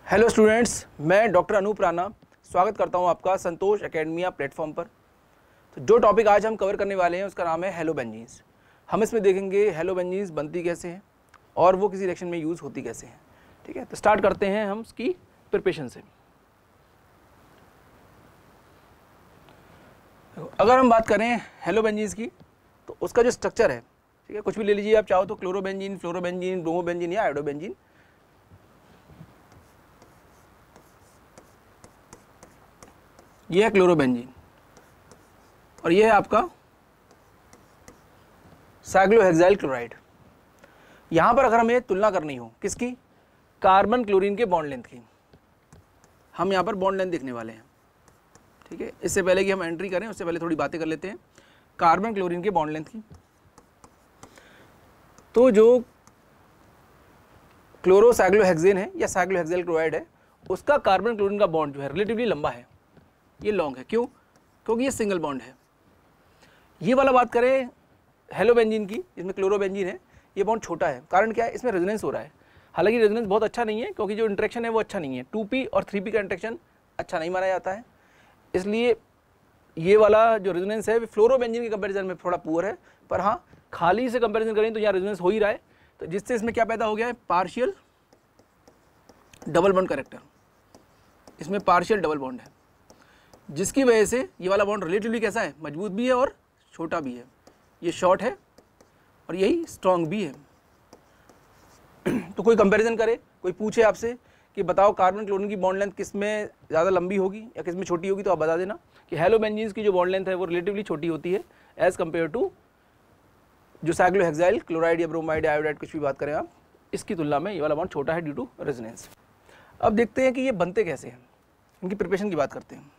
Hello students, मैं doctor Anoop Rana स्वागत करता हूं आपका संतोष एकेडमिया प्लेटफॉर्म पर। तो जो टॉपिक आज हम कवर करने वाले हैं उसका नाम है हेलोबेंजीन्स। हम इसमें देखेंगे हेलोबेंजीन्स बनती कैसे हैं और वो किसी रिएक्शन में यूज़ होती कैसे हैं। ठीक है, तो स्टार्ट करते हैं हम उसकी प्रिपरेशन से। अगर हम बात करें हेलोबेंजीन्स की तो उसका जो स्ट्रक्चर है, ठीक है, कुछ भी ले लीजिए आप, चाहो तो क्लोरोबेंजीन, फ्लोरोबेंजीन, ब्रोमोबेंजीन या आयोडोबेंजीन। ये है क्लोरोबेंजीन और ये है आपका साइक्लोहेक्साइल क्लोराइड। यहाँ पर अगर हमें तुलना करनी हो किसकी, कार्बन क्लोरीन के बॉन्ड लेंथ की, हम यहाँ पर बॉन्ड लेंथ देखने वाले हैं। ठीक है, इससे पहले कि हम एंट्री करें उससे पहले थोड़ी बातें कर लेते हैं कार्बन क्लोरीन के बॉन्ड लेंथ की। तो जो क्लोरोसाइक्लोहेक्सेन है या साइक्लोहेक्साइल क्लोराइड है उसका कार्बन क्लोरीन का बॉन्ड जो है रिलेटिवली लंबा है, ये लॉन्ग है। क्यों? क्योंकि ये सिंगल बॉन्ड है। ये वाला बात करें हेलोबेंजीन की, जिसमें क्लोरोबेंजीन है, ये बॉन्ड छोटा है। कारण क्या है? इसमें रेजोनेंस हो रहा है। हालांकि रेजोनेंस बहुत अच्छा नहीं है क्योंकि जो इंटरेक्शन है वो अच्छा नहीं है। 2p और 3p का इंटरेक्शन अच्छा नहीं माना जाता है, इसलिए ये वाला जो रेजोनेंस है फ्लोरोबेंजीन के कंपेरिजन में थोड़ा पुअर है। पर हाँ, खाली से कंपेरिजन करें तो यहाँ रेजोनेंस हो ही रहा है, तो जिससे इसमें क्या पैदा हो गया है, पार्शियल डबल बॉन्ड कैरेक्टर। इसमें पार्शियल डबल बॉन्ड है, जिसकी वजह से ये वाला बॉन्ड रिलेटिवली कैसा है, मजबूत भी है और छोटा भी है। ये शॉर्ट है और यही स्ट्रॉन्ग भी है। तो कोई कंपैरिजन करे, कोई पूछे आपसे कि बताओ कार्बन क्लोरीन की बॉन्ड लेंथ किस में ज़्यादा लंबी होगी या किस में छोटी होगी, तो आप बता देना कि हेलोबेंजीन्स की जो बॉन्ड लेंथ है वो रिलेटिवली छोटी होती है एज़ कम्पेयर टू जो साइक्लोहेक्साइल क्लोराइड या ब्रोमाइड या आयोडाइड, कुछ भी बात करें आप, इसकी तुलना में ये वाला बॉन्ड छोटा है ड्यू टू रेजोनेंस। अब देखते हैं कि ये बनते कैसे हैं, इनकी प्रिपरेशन की बात करते हैं।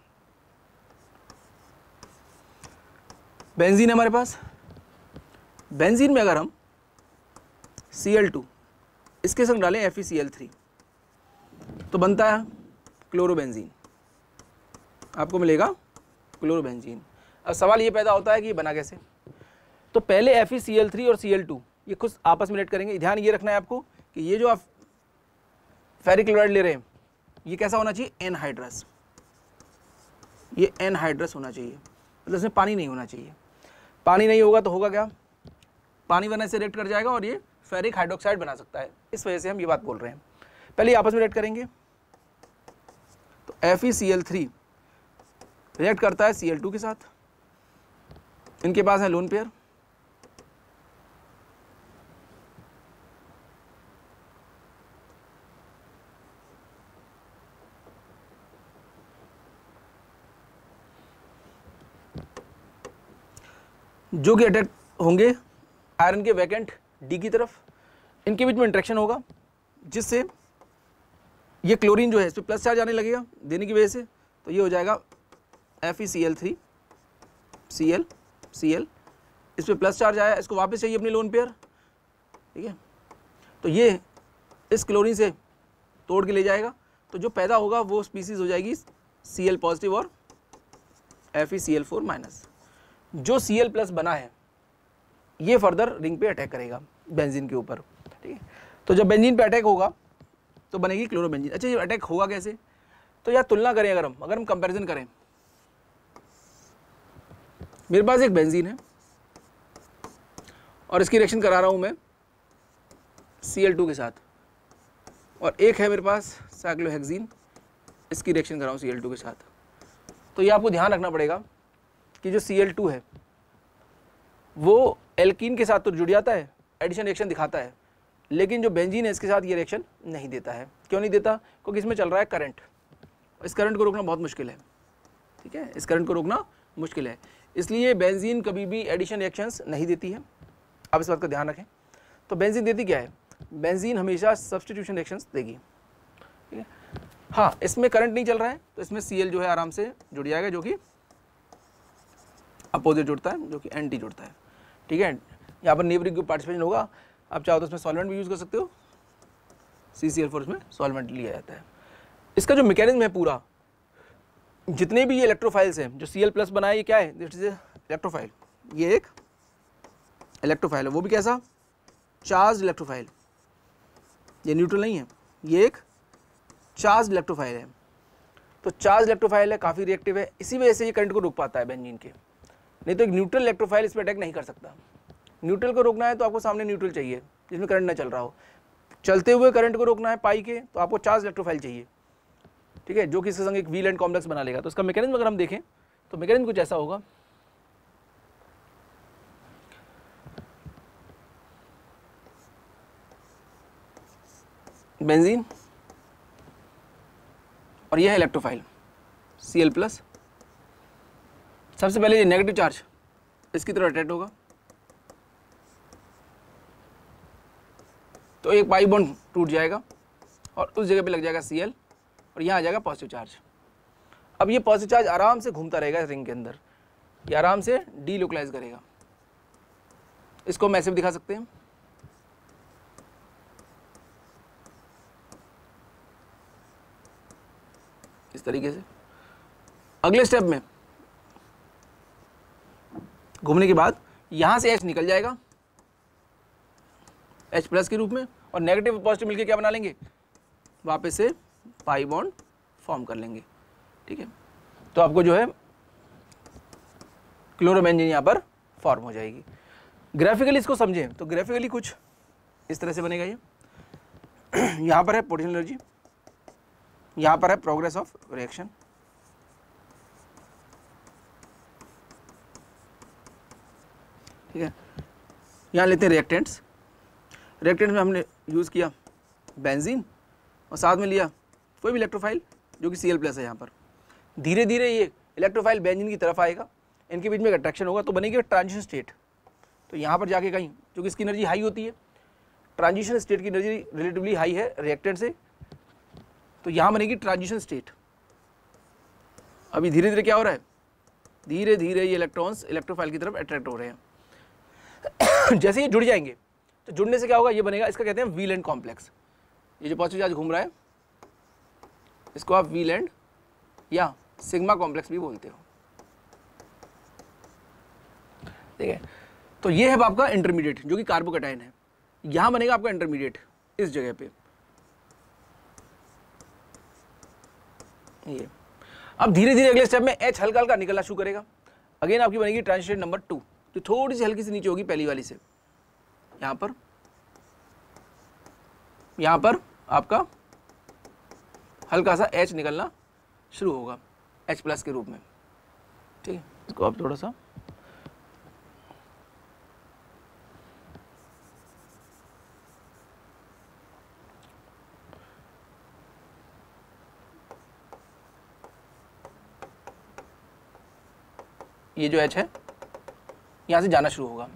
बेंजीन है हमारे पास। बेंजीन में अगर हम Cl2 इसके संग डालें FeCl3 तो बनता है क्लोरोबेंजीन, आपको मिलेगा क्लोरोबेंजीन। अब सवाल ये पैदा होता है कि ये बना कैसे। तो पहले FeCl3 और Cl2 ये खुद आपस में रिएक्ट करेंगे। ध्यान ये रखना है आपको कि ये जो आप फेरिक क्लोराइड ले रहे हैं ये कैसा होना चाहिए, एनहाइड्रस। ये एनहाइड्रस होना चाहिए, मतलब इसमें पानी नहीं होना चाहिए। पानी नहीं होगा तो होगा क्या, पानी बनने से रिएक्ट कर जाएगा और ये फेरिक हाइड्रोक्साइड बना सकता है। इस वजह से हम ये बात बोल रहे हैं। पहले आपस में रिएक्ट करेंगे तो FeCl3 रिएक्ट करता है Cl2 के साथ, इनके पास है लोन पेयर। जो कि अटैक होंगे आयरन के वैकेंट डी की तरफ, इनके बीच में इंट्रैक्शन होगा जिससे ये क्लोरीन जो है इस पर प्लस चार्ज आने लगेगा देने की वजह से, तो ये हो जाएगा FeCl3 Cl इस पर प्लस चार्ज आया, इसको वापस चाहिए अपनी लोन पेयर। ठीक है, तो ये इस क्लोरीन से तोड़ के ले जाएगा, तो जो पैदा होगा वो स्पीसीज हो जाएगी Cl पॉजिटिव और FeCl4 माइनस। जो Cl प्लस बना है ये फर्दर रिंग पे अटैक करेगा बेंजीन के ऊपर। ठीक है, तो जब बेंजीन पे अटैक होगा तो बनेगी क्लोरोबेंजीन। अच्छा, ये अटैक होगा कैसे, तो यार तुलना करें, अगर हम कंपैरिजन करें, मेरे पास एक बेंजीन है और इसकी रिएक्शन करा रहा हूं मैं Cl2 के साथ, और एक है मेरे पास साइक्लोहेक्सीन, इसकी रिएक्शन कर रहा हूं Cl2 के साथ। तो ये आपको ध्यान रखना पड़ेगा कि जो Cl2 है वो एल्कीन के साथ तो जुड़ जाता है, एडिशन रिएक्शन दिखाता है, लेकिन जो बेंजीन है इसके साथ ये रिएक्शन नहीं देता है। क्यों नहीं देता? क्योंकि इसमें चल रहा है करंट, इस करंट को रोकना बहुत मुश्किल है। ठीक है, इस करंट को रोकना मुश्किल है, इसलिए बेंजीन कभी भी एडिशन रिएक्शंस नहीं देती है। आप इस बात का ध्यान रखें। तो बेंजीन देती क्या है, बेंजीन हमेशा सब्स्टिट्यूशन रिएक्शंस देगी। ठीक है, हाँ, इसमें करंट नहीं चल रहा है तो इसमें Cl जो है आराम से जुड़ जाएगा, जो कि अपोजिट जुड़ता है, जो कि एंटी जुड़ता है। ठीक है, यहाँ पर नेबरिंग ग्रुप पार्टिसिपेशन होगा, आप चाहो तो इसमें सॉल्वेंट भी यूज़ कर सकते हो, CCl4 इसमें सॉल्वेंट लिया जाता है। इसका जो मैकेनिज्म है पूरा, जितने भी ये इलेक्ट्रोफाइल्स हैं जो Cl प्लस बनाए, ये क्या है, दिस इज इलेक्ट्रोफाइल। ये एक इलेक्ट्रोफाइल है, वो भी कैसा, चार्ज इलेक्ट्रोफाइल। ये न्यूट्रल नहीं है, ये एक चार्ज इलेक्ट्रोफाइल है, तो चार्ज इलेक्ट्रोफाइल है, काफ़ी रिएक्टिव है, इसी वजह से ये करंट को रोक पाता है बेंजीन के, नहीं तो एक न्यूट्रल इलेक्ट्रोफाइल इस पर अटैक नहीं कर सकता। न्यूट्रल को रोकना है तो आपको सामने न्यूट्रल चाहिए जिसमें करंट ना चल रहा हो, चलते हुए करंट को रोकना है पाई के तो आपको चार्ज इलेक्ट्रोफाइल चाहिए, ठीक है, जो कि इसके संग एक व्हील एंड कॉम्प्लेक्स बना लेगा। तो इसका मैकेनिज्म अगर हम देखें तो मैकेनिज्म कुछ ऐसा होगा, बेंजीन और यह है इलेक्ट्रोफाइल Cl+, सबसे पहले ये नेगेटिव चार्ज इसकी तरफ अट्रैक्ट होगा, तो एक पाई बॉन्ड टूट जाएगा और उस जगह पे लग जाएगा Cl और यहाँ आ जाएगा पॉजिटिव चार्ज। अब ये पॉजिटिव चार्ज आराम से घूमता रहेगा रिंग के अंदर, ये आराम से डीलोकलाइज करेगा। इसको हम ऐसे भी दिखा सकते हैं, इस तरीके से। अगले स्टेप में घूमने के बाद यहां से H निकल जाएगा H+ के रूप में, और नेगेटिव और पॉजिटिव मिलकर क्या बना लेंगे, वापस से पाई बॉन्ड फॉर्म कर लेंगे, ठीक है। तो आपको जो है क्लोरोबेंजीन यहाँ पर फॉर्म हो जाएगी। ग्राफिकली इसको समझें तो ग्राफिकली कुछ इस तरह से बनेगा। ये यहाँ पर है पोटेंशियल एनर्जी, यहाँ पर है प्रोग्रेस ऑफ रिएक्शन, ठीक है। यहाँ लेते हैं रिएक्टेंट्स, रिएक्टेंट्स में हमने यूज़ किया बेंजीन और साथ में लिया कोई भी इलेक्ट्रोफाइल जो कि Cl+ है। यहाँ पर धीरे धीरे ये इलेक्ट्रोफाइल बेंजीन की तरफ आएगा, इनके बीच में एक अट्रैक्शन होगा तो बनेगी ट्रांजिशन स्टेट। तो यहाँ पर जाके कहीं क्योंकि इसकी एनर्जी हाई होती है, ट्रांजिशन स्टेट की एनर्जी रिलेटिवली हाई है रिएक्टेंट से, तो यहाँ बनेगी ट्रांजिशन स्टेट। अभी धीरे धीरे क्या हो रहा है, धीरे धीरे ये इलेक्ट्रॉन्स इलेक्ट्रोफाइल की तरफ अट्रैक्ट हो रहे हैं। जैसे ये जुड़ जाएंगे तो जुड़ने से क्या होगा, ये बनेगा, इसका कहते हैं व्हील एंड कॉम्प्लेक्स। ये जो पॉजिटिव चार्ज घूम रहा है इसको आप व्हील एंड या सिग्मा कॉम्प्लेक्स भी बोलते हो, ठीक है। तो ये है आपका इंटरमीडिएट जो कि कार्बोकैटायन है, यहां बनेगा आपका इंटरमीडिएट इस जगह पे। ये अब धीरे धीरे अगले स्टेप में H हल्का हल्का निकलना शुरू करेगा, अगेन आपकी बनेगी ट्रांजिशन नंबर 2 जो थोड़ी सी हल्की सी नीचे होगी पहली वाली से। यहाँ पर आपका हल्का सा H निकलना शुरू होगा H+ के रूप में, ठीक है। इसको आप थोड़ा सा ये जो H है यहाँ से जाना शुरू होगा,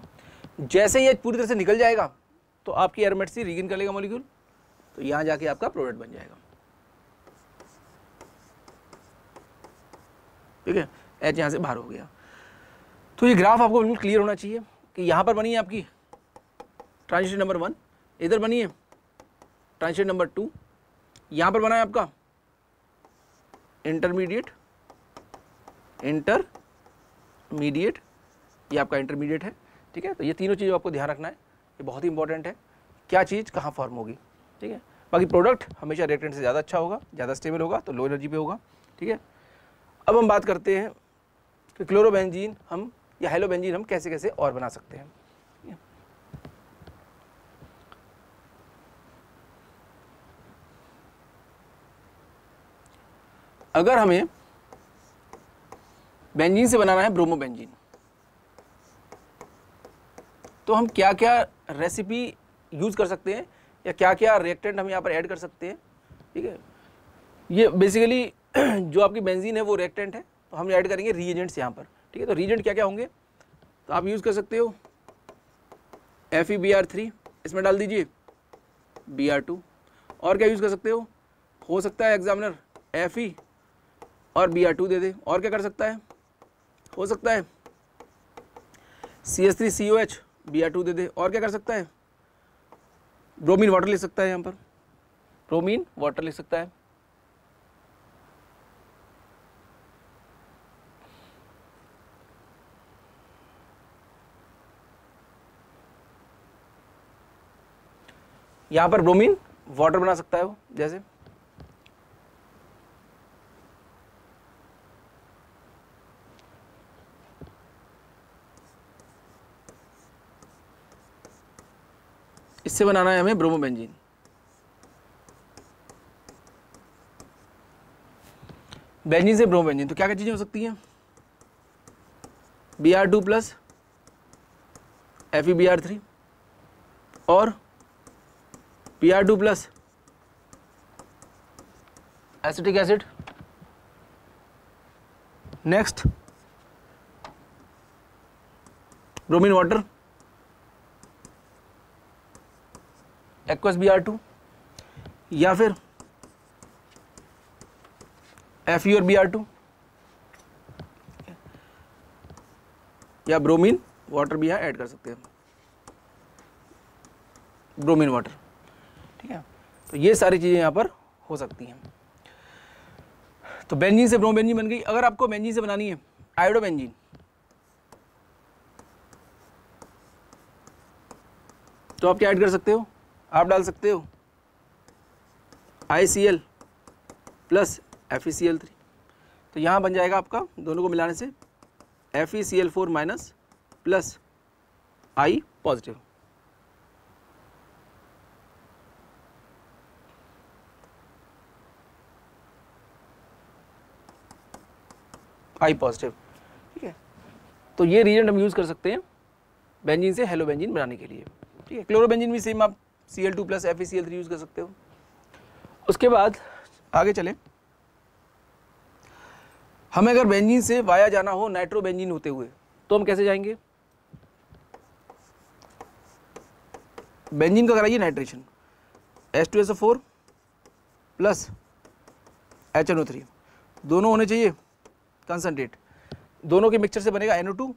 जैसे ये पूरी तरह से निकल जाएगा तो आपकी एरोमेटिसिटी रीगेन कर लेगा मॉलिक्यूल, तो यहाँ जाके आपका प्रोडक्ट बन जाएगा, ठीक है। H यहाँ से बाहर हो गया। तो ये ग्राफ आपको बिल्कुल क्लियर होना चाहिए कि यहाँ पर बनी है आपकी ट्रांजिशन नंबर 1, इधर बनी है ट्रांजिशन नंबर 2, यहाँ पर बना है आपका इंटरमीडिएट, ये आपका इंटरमीडिएट है, ठीक है। तो ये तीनों चीज़ों आपको ध्यान रखना है, ये बहुत ही इंपॉर्टेंट है, क्या चीज़ कहाँ फॉर्म होगी, ठीक है। बाकी प्रोडक्ट हमेशा रिएक्टेंट से ज़्यादा अच्छा होगा, ज़्यादा स्टेबल होगा, तो लो एनर्जी पे होगा, ठीक है। अब हम बात करते हैं कि क्लोरोबेंजीन हम या हेलोबेंजीन हम कैसे कैसे और बना सकते हैं। अगर हमें बेंजीन से बनाना है ब्रोमोबेंजीन, तो हम क्या क्या रेसिपी यूज़ कर सकते हैं या क्या क्या रिएक्टेंट हम यहाँ पर ऐड कर सकते हैं, ठीक है। ये बेसिकली जो आपकी बेंजीन है वो रिएक्टेंट है, तो हम ऐड करेंगे रीएजेंट्स यहाँ पर, ठीक है। तो रीएजेंट क्या क्या होंगे, तो आप यूज़ कर सकते हो FeBr3, इसमें डाल दीजिए Br2, और क्या यूज़ कर सकते हो सकता है एग्जामिनर Fe और Br2 दे दे, और क्या कर सकता है, हो सकता है CH3COH Br2 दे दे, और क्या कर सकता है, ब्रोमीन वाटर लिख सकता है, यहाँ पर ब्रोमीन वाटर लिख सकता है। यहाँ पर ब्रोमीन वाटर बना सकता है वो, जैसे इससे बनाना है हमें ब्रोमोबेंजीन। बेंजीन से ब्रोमोबेंजीन, तो क्या क्या चीज़ें हो सकती हैं? Br2 प्लस FeBr3 और Br2 plus acetic acid. Next bromine water, aqueous Br2, या फिर Fe और Br2, या ब्रोमीन वाटर भी यहाँ ऐड कर सकते हैं, ब्रोमीन वाटर। ठीक है, तो ये सारी चीज़ें यहाँ पर हो सकती हैं। तो बेंजीन से ब्रोमोबेंजीन बन गई। अगर आपको बेंजीन से बनानी है आयोडोबेंजीन, तो आप क्या ऐड कर सकते हो? आप डाल सकते हो ICl प्लस FeCl3। तो यहाँ बन जाएगा आपका, दोनों को मिलाने से FeCl4 minus plus I positive. I positive. ठीक है, तो ये रीजेंट हम यूज़ कर सकते हैं बेंजीन से हेलोबेंजीन बनाने के लिए। ठीक है, क्लोरोबेंजीन भी सेम आप Cl2 प्लस FeCl3 यूज़ कर सकते हो। उसके बाद आगे चलें, हमें अगर बेंजीन से वाया जाना हो नाइट्रोबेंजीन होते हुए, तो हम कैसे जाएंगे? बेंजीन का कराइए नाइट्रेशन, H2SO4 प्लस HNO3, दोनों होने चाहिए कंसंट्रेट। दोनों के मिक्सचर से बनेगा NO2,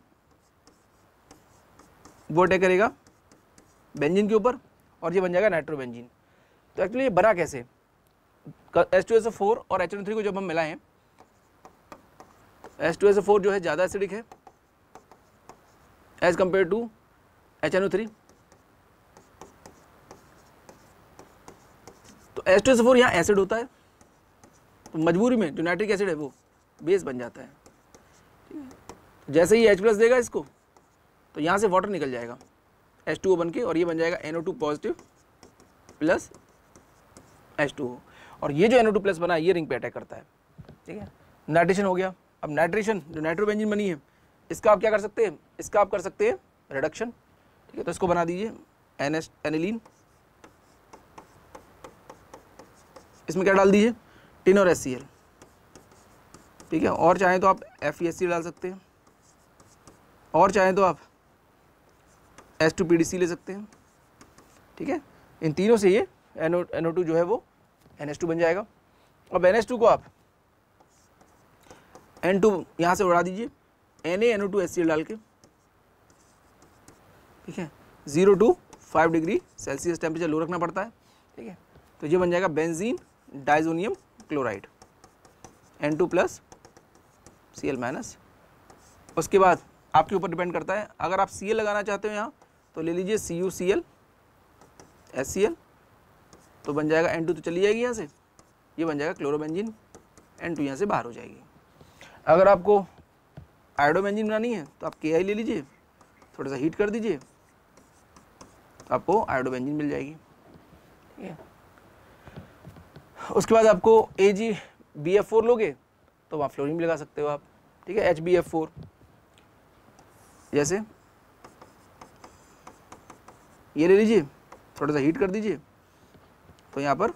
वो अटैक करेगा बेंजीन के ऊपर और ये बन जाएगा नाइट्रोबेंजीन। तो एक्चुअली ये बना कैसे? H2SO4 और HNO3 को जब हम मिलाएं, H2SO4 जो है ज़्यादा एसिडिक है एज कंपेयर टू HNO3। तो H2SO4 यहाँ एसिड होता है, तो मजबूरी में जो नाइट्रिक एसिड है वो बेस बन जाता है। जैसे ही H प्लस देगा इसको, तो यहाँ से वाटर निकल जाएगा H2O बन के, और ये बन जाएगा NO2 पॉजिटिव प्लस H2O, और ये जो NO2 प्लस बना है ये रिंग पे अटैक करता है। ठीक है, नाइट्रेशन हो गया। अब नाइट्रेशन जो नाइट्रोबेंजीन बनी है, इसका आप क्या कर सकते हैं? इसका आप कर सकते हैं रिडक्शन। ठीक है, तो इसको बना दीजिए एनिलीन, इसमें क्या डाल दीजिए? टिन और HCl। ठीक है, और चाहें तो आप FeSC डाल सकते हैं, और चाहें तो आप H2PDC ले सकते हैं। ठीक है, इन तीनों से ये NO2 जो है वो NH2 बन जाएगा। अब NH2 को आप N2 यहाँ से उड़ा दीजिए, NaNO2 HCl डाल के। ठीक है, 0 to 5 degree Celsius temperature low रखना पड़ता है। ठीक है, तो ये बन जाएगा benzene diazonium chloride, N2 plus Cl minus. उसके बाद आपके ऊपर डिपेंड करता है, अगर आप Cl लगाना चाहते हो यहाँ तो ले लीजिए CuCl HCl, तो बन जाएगा N2 तो चली जाएगी यहाँ से, ये बन जाएगा क्लोरोबेंजीन, N2 यहाँ से बाहर हो जाएगी। अगर आपको आयोडोबेंजीन बनानी है तो आप Ki ले लीजिए, थोड़ा सा हीट कर दीजिए, तो आपको आयोडोबेंजीन मिल जाएगी। ठीक है, उसके बाद आपको AgBF4 लोगे तो वहाँ फ्लोरीन भी लगा सकते हो आप। ठीक है, HbF4 जैसे ये ले लीजिए, थोड़ा सा हीट कर दीजिए, तो यहाँ पर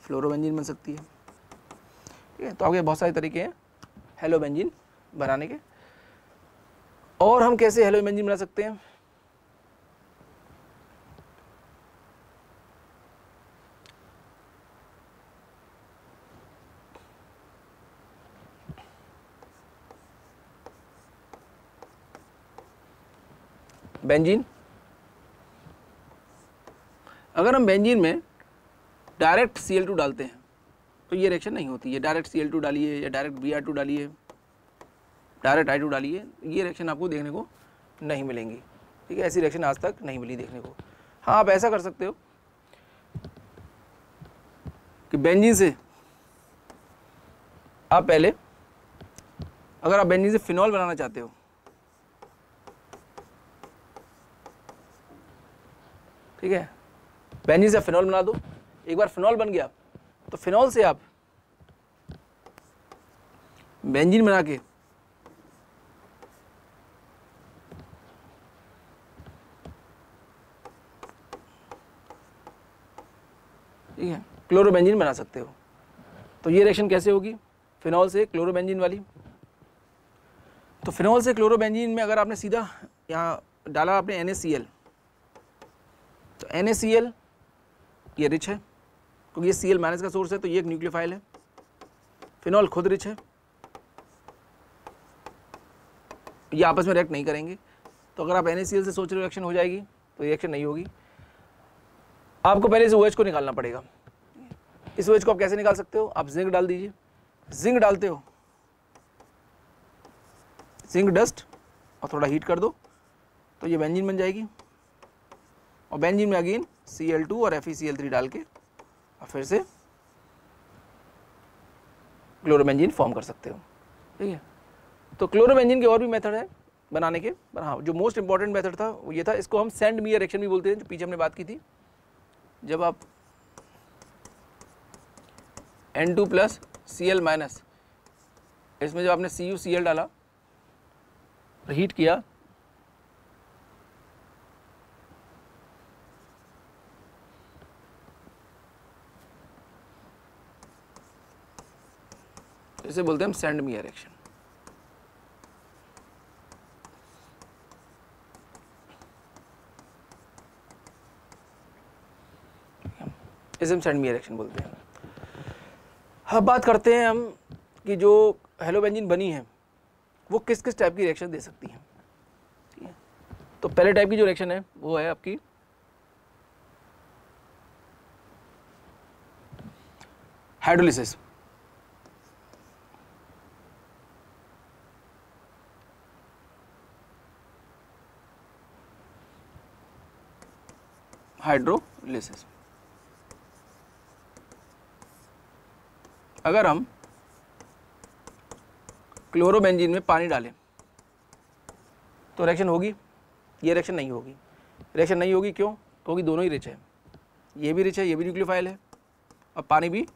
फ्लोरोबेंजीन बन सकती है। ठीक है, तो आपके बहुत सारे तरीके हैं हेलोबेंजीन बनाने के। और हम कैसे हेलोबेंजीन बना सकते हैं? बेंजीन, अगर हम बेंजीन में डायरेक्ट Cl2 डालते हैं तो ये रिएक्शन नहीं होती है। डायरेक्ट Cl2 डालिए या डायरेक्ट Br2 डालिए, डायरेक्ट I2 डालिए, ये रिएक्शन आपको देखने को नहीं मिलेंगी। ठीक है, ऐसी रिएक्शन आज तक नहीं मिली देखने को। हाँ, आप ऐसा कर सकते हो कि बेंजीन से आप पहले, अगर आप बेंजीन से फिनॉल बनाना चाहते हो, ठीक है, बेंजीन से फिनॉल बना दो। एक बार फिनॉल बन गया तो फिनॉल से आप बेंजीन बना के ठीक है क्लोरोबेंजीन बना सकते हो। तो ये रिएक्शन कैसे होगी, फिनॉल से क्लोरोबेंजीन वाली। तो फिनॉल से क्लोरोबेंजीन में अगर आपने सीधा यहाँ डाला आपने NaCl, तो NaCl ये रिच है क्योंकि ये Cl माइनस का सोर्स है, तो ये एक न्यूक्लियोफाइल है। फिनॉल खुद रिच है, ये आपस में रिएक्ट नहीं करेंगे। तो अगर आप NaCl से सोच रहे हो रिएक्शन हो जाएगी, तो रिएक्शन नहीं होगी। आपको पहले इस OH को निकालना पड़ेगा। इस OH को आप कैसे निकाल सकते हो, आप जिंक डाल दीजिए। जिंक डालते हो, जिंक डस्ट और थोड़ा हीट कर दो तो ये बेंजीन बन जाएगी। और बेंजीन में अगेन Cl2 और FeCl3 डाल के और फिर से क्लोरोबेंजीन फॉर्म कर सकते हो। ठीक है, तो क्लोरोबेंजीन के और भी मेथड है बनाने के, पर हाँ जो मोस्ट इंपॉर्टेंट मेथड था वो ये था। इसको हम सेंड मियर रिएक्शन भी बोलते हैं, जो पीछे हमने बात की थी। जब आप N2 प्लस Cl माइनस, इसमें जब आपने CuCl डाला, हीट किया, इसे बोलते हैं हम सेंड मियर रिएक्शन। इसे हम सेंड मियर रिएक्शन बोलते हैं। अब बात करते हैं हम कि जो हेलोबेंजीन बनी है वो किस किस टाइप की रिएक्शन दे सकती है। ठीक है, तो पहले टाइप की जो रिएक्शन है वो है आपकी हाइड्रोलिसिस। हाइड्रोलिसिस, अगर हम क्लोरोबेंजीन में पानी डालें तो रिएक्शन होगी, ये रिएक्शन नहीं होगी। रिएक्शन नहीं होगी क्यों, क्योंकि दोनों ही रिच है, ये भी रिच है, ये भी न्यूक्लियोफाइल है, और पानी भी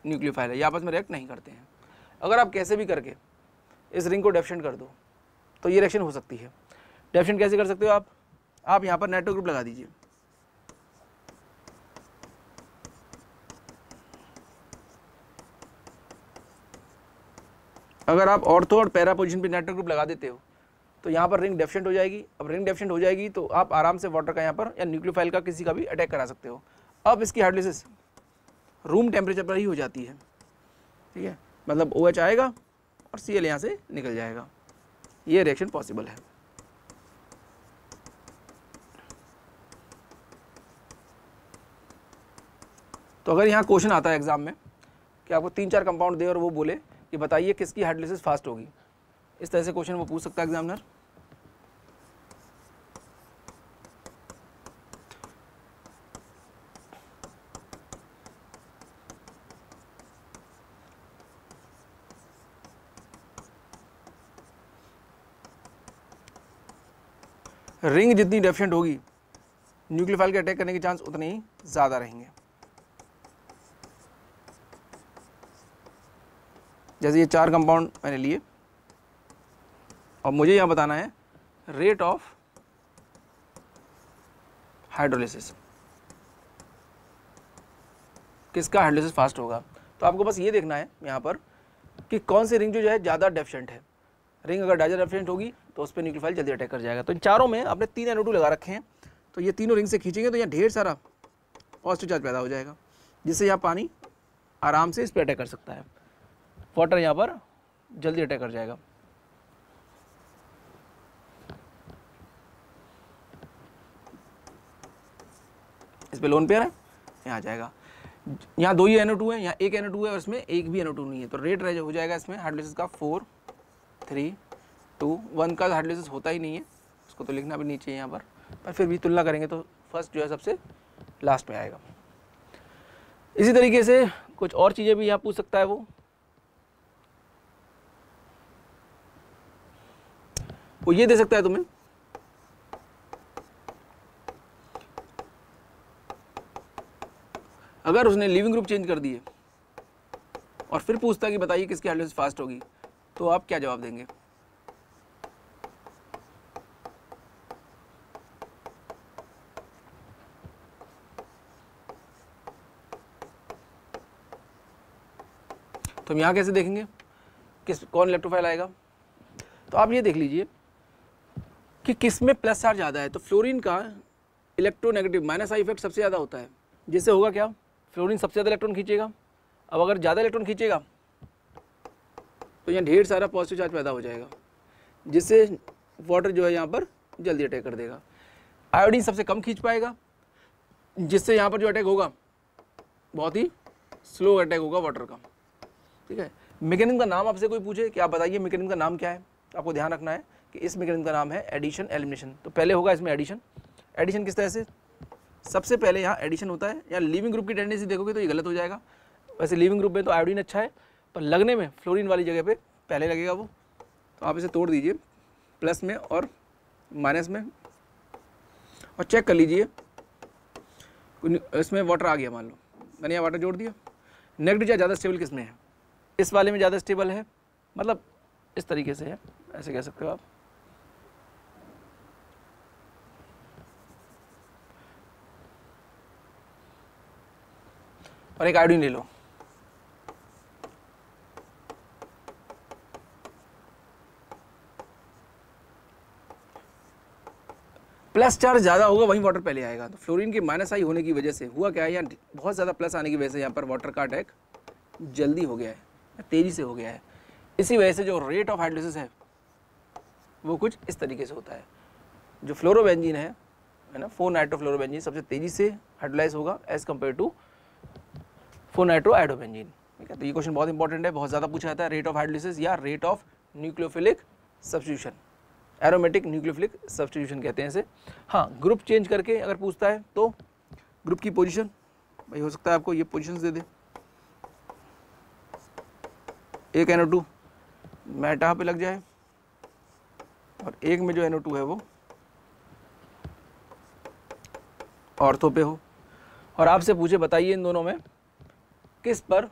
न्यूक्लियोफाइल है, ये आपस में रिएक्ट नहीं करते हैं। अगर आप कैसे भी करके इस रिंग को डेफिनेट कर दो तो ये रिएक्शन हो सकती है। डेफिनेट कैसे कर सकते हो आप यहाँ पर नाइट्रो ग्रुप लगा दीजिए। अगर आप ऑर्थो और पैरा पोजीशन पे नाइट्रो ग्रुप लगा देते हो तो यहाँ पर रिंग डेफिशिएंट हो जाएगी। अब रिंग डेफिशिएंट हो जाएगी तो आप आराम से वाटर का यहाँ पर या न्यूक्लियोफाइल का किसी का भी अटैक करा सकते हो। अब इसकी हाइड्रोलिसिस रूम टेम्परेचर पर ही हो जाती है। ठीक है, मतलब OH आएगा और Cl यहाँ से निकल जाएगा। ये रिएक्शन पॉसिबल है। तो अगर यहाँ क्वेश्चन आता है एग्जाम में कि आपको 3-4 कंपाउंड दे और वो बोले कि बताइए किसकी हाइड्रोलिसिस फास्ट होगी, इस तरह से क्वेश्चन वो पूछ सकता है एग्जामिनर। रिंग जितनी डेफिशिएंट होगी न्यूक्लियोफाइल के अटैक करने के चांस उतने ही ज़्यादा रहेंगे। जैसे ये 4 कंपाउंड मैंने लिए और मुझे यहाँ बताना है रेट ऑफ हाइड्रोलिसिस, किसका हाइड्रोलिसिस फास्ट होगा। तो आपको बस ये देखना है यहाँ पर कि कौन सी रिंग जो है ज़्यादा डेफिशिएंट है। रिंग अगर ज़्यादा डेफिशिएंट होगी तो उस पर न्यूक्लियोफाइल जल्दी अटैक कर जाएगा। तो इन चारों में आपने 3 NO2 लगा रखे हैं, तो ये तीनों रिंग से खींचेंगे तो यहाँ ढेर सारा पॉजिटिव चार्ज पैदा हो जाएगा, जिससे यहाँ पानी आराम से इस पर अटैक कर सकता है। वाटर यहाँ पर जल्दी अटैक कर जाएगा। इस पे लोन पेयर है, यहाँ आ जाएगा। यहाँ 2 ही NO2 है, यहाँ 1 NO2 है और इसमें एक भी NO2 नहीं है, तो रेट हो जाएगा इसमें हाइड्रोलिसिस का 4, 3, 2, 1 का हाइड्रोलिसिस होता ही नहीं है, उसको तो लिखना भी नहीं चाहिए यहाँ पर फिर भी तुलना करेंगे तो फर्स्ट जो है सबसे लास्ट में आएगा। इसी तरीके से कुछ और चीज़ें भी यहाँ पूछ सकता है वो ये दे सकता है तुम्हें अगर उसने लीविंग ग्रुप चेंज कर दिए और फिर पूछता कि बताइए किसकी हाइड्रोलिसिस फास्ट होगी, तो आप क्या जवाब देंगे? तो हम यहाँ कैसे देखेंगे कौन इलेक्ट्रोफाइल आएगा? तो आप ये देख लीजिए कि किस में प्लस चार्ज ज़्यादा है। तो फ्लोरीन का इलेक्ट्रोनेगेटिव माइनस आई इफेक्ट सबसे ज़्यादा होता है, जिससे होगा क्या, फ्लोरीन सबसे ज़्यादा इलेक्ट्रॉन खींचेगा। अब अगर ज़्यादा इलेक्ट्रॉन खींचेगा तो यहाँ ढेर सारा पॉजिटिव चार्ज पैदा हो जाएगा, जिससे वाटर जो है यहाँ पर जल्दी अटैक कर देगा। आयोडीन सबसे कम खींच पाएगा, जिससे यहाँ पर जो अटैक होगा बहुत ही स्लो अटैक होगा वाटर का। ठीक है, मैकेनिज्म का नाम आपसे कोई पूछे कि आप बताइए मैकेनिज्म का नाम क्या है, तो आपको ध्यान रखना है कि इस मैकेनिज्म का नाम है एडिशन एलिमिनेशन। तो पहले होगा इसमें एडिशन। एडिशन किस तरह से, सबसे पहले यहाँ एडिशन होता है। यहाँ लीविंग ग्रुप की टेंडेंसी देखोगे तो ये गलत हो जाएगा। वैसे लीविंग ग्रुप में तो आयोडीन अच्छा है, पर लगने में फ्लोरीन वाली जगह पे पहले लगेगा वो। तो आप इसे तोड़ दीजिए प्लस में और माइनस में और चेक कर लीजिए इसमें वाटर आ गया। मान लो मैंने यहाँ वाटर जोड़ दिया। नेगेटिव चार्ज ज़्यादा स्टेबल किस में है, इस वाले में ज़्यादा स्टेबल है, मतलब इस तरीके से है, ऐसे कह सकते हो आप। और एक आयोडीन ले लो, प्लस चार्ज ज़्यादा होगा वहीं वाटर पहले आएगा। तो फ्लोरीन के माइनस आई होने की वजह से हुआ क्या है, यहाँ बहुत ज़्यादा प्लस आने की वजह से यहाँ पर वाटर का अटैक जल्दी हो गया है, तेज़ी से हो गया है। इसी वजह से जो रेट ऑफ हाइड्रोलिसिस है वो कुछ इस तरीके से होता है। जो फ्लोरोबेंजीन है ना, 4-नाइट्रोफ्लोरोबेंजीन सबसे तेज़ी से हाइड्रोलाइज होगा एज कम्पेयर टू 4-नाइट्रोआइडोबेंजीन। ठीक है, तो ये क्वेश्चन बहुत इंपॉर्टेंट है, बहुत ज़्यादा पूछा जाता है। रेट ऑफ हाइड्रोलिसिस या rate of nucleophilic substitution, aromatic nucleophilic substitution कहते हैं इसे। हाँ, ग्रुप चेंज करके अगर पूछता है तो ग्रुप की पोजीशन, भाई हो सकता है आपको ये पोजीशंस दे दे, एक NO2 मेटा पे लग जाए और एक में जो NO2 है वो ऑर्थो पे हो, और आपसे पूछे बताइए इन दोनों में किस पर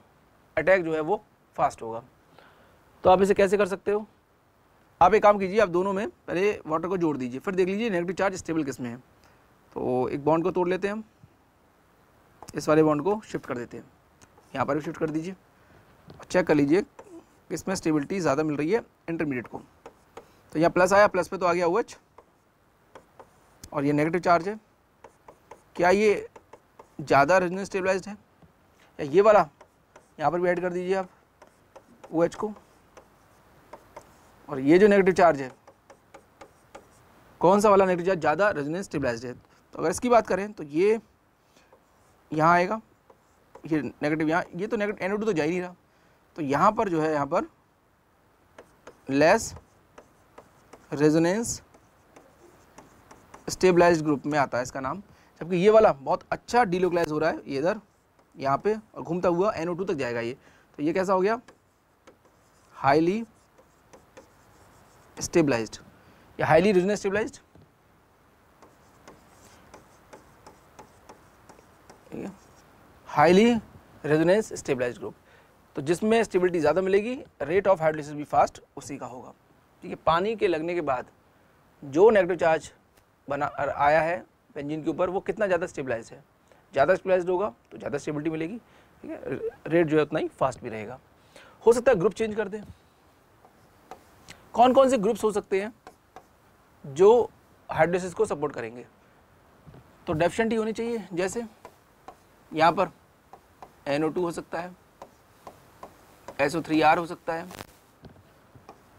अटैक जो है वो फास्ट होगा। तो आप इसे कैसे कर सकते हो, आप एक काम कीजिए, आप दोनों में पहले वाटर को जोड़ दीजिए, फिर देख लीजिए नेगेटिव चार्ज स्टेबल किस में है। तो एक बॉन्ड को तोड़ लेते हैं हम, इस वाले बॉन्ड को शिफ्ट कर देते हैं, यहाँ पर भी शिफ्ट कर दीजिए और चेक कर लीजिए इसमें स्टेबिलिटी ज़्यादा मिल रही है इंटरमीडिएट को। तो यहाँ प्लस आया, प्लस पे तो आ गया OH और ये नेगेटिव चार्ज है। क्या ये ज़्यादा रेजोनेंस स्टेबलाइज्ड है, या ये वाला यहाँ पर भी ऐड कर दीजिए आप OH को, और ये जो नेगेटिव चार्ज है कौन सा वाला नेगेटिव चार्ज ज़्यादा रेजोनेंस स्टेबलाइज्ड है। तो अगर इसकी बात करें तो ये यहाँ आएगा, ये नेगेटिव यहाँ, ये तो नेगेटिव NO2 तो जा ही नहीं रहा, तो यहाँ पर जो है यहाँ पर लेस रेजोनेंस स्टेबलाइज्ड ग्रुप में आता है इसका नाम। जबकि ये वाला बहुत अच्छा डिलोकलाइज हो रहा है, ये इधर यहाँ पे और घूमता हुआ NO2 तक जाएगा ये। तो ये कैसा हो गया, हाईली स्टेबलाइज्ड या highly resonance stabilised. Highly resonance stabilised group, तो जिसमें स्टेबिलिटी ज़्यादा मिलेगी, रेट ऑफ हाइड्रोलिसिस भी फास्ट उसी का होगा। ठीक है, पानी के लगने के बाद जो नेगेटिव चार्ज बना आया है बेंजीन के ऊपर वो कितना ज़्यादा स्टेबलाइज्ड है, ज़्यादा स्टेबलाइज्ड होगा तो ज़्यादा स्टेबिलिटी मिलेगी। ठीक है, रेट जो है उतना ही फास्ट भी रहेगा। हो सकता है ग्रुप चेंज कर दें। कौन कौन से ग्रुप्स हो सकते हैं जो हाइड्रोलिसिस को सपोर्ट करेंगे, तो डेफिशिएंट होनी चाहिए। जैसे यहाँ पर NO2 हो सकता है, SO3R हो सकता है,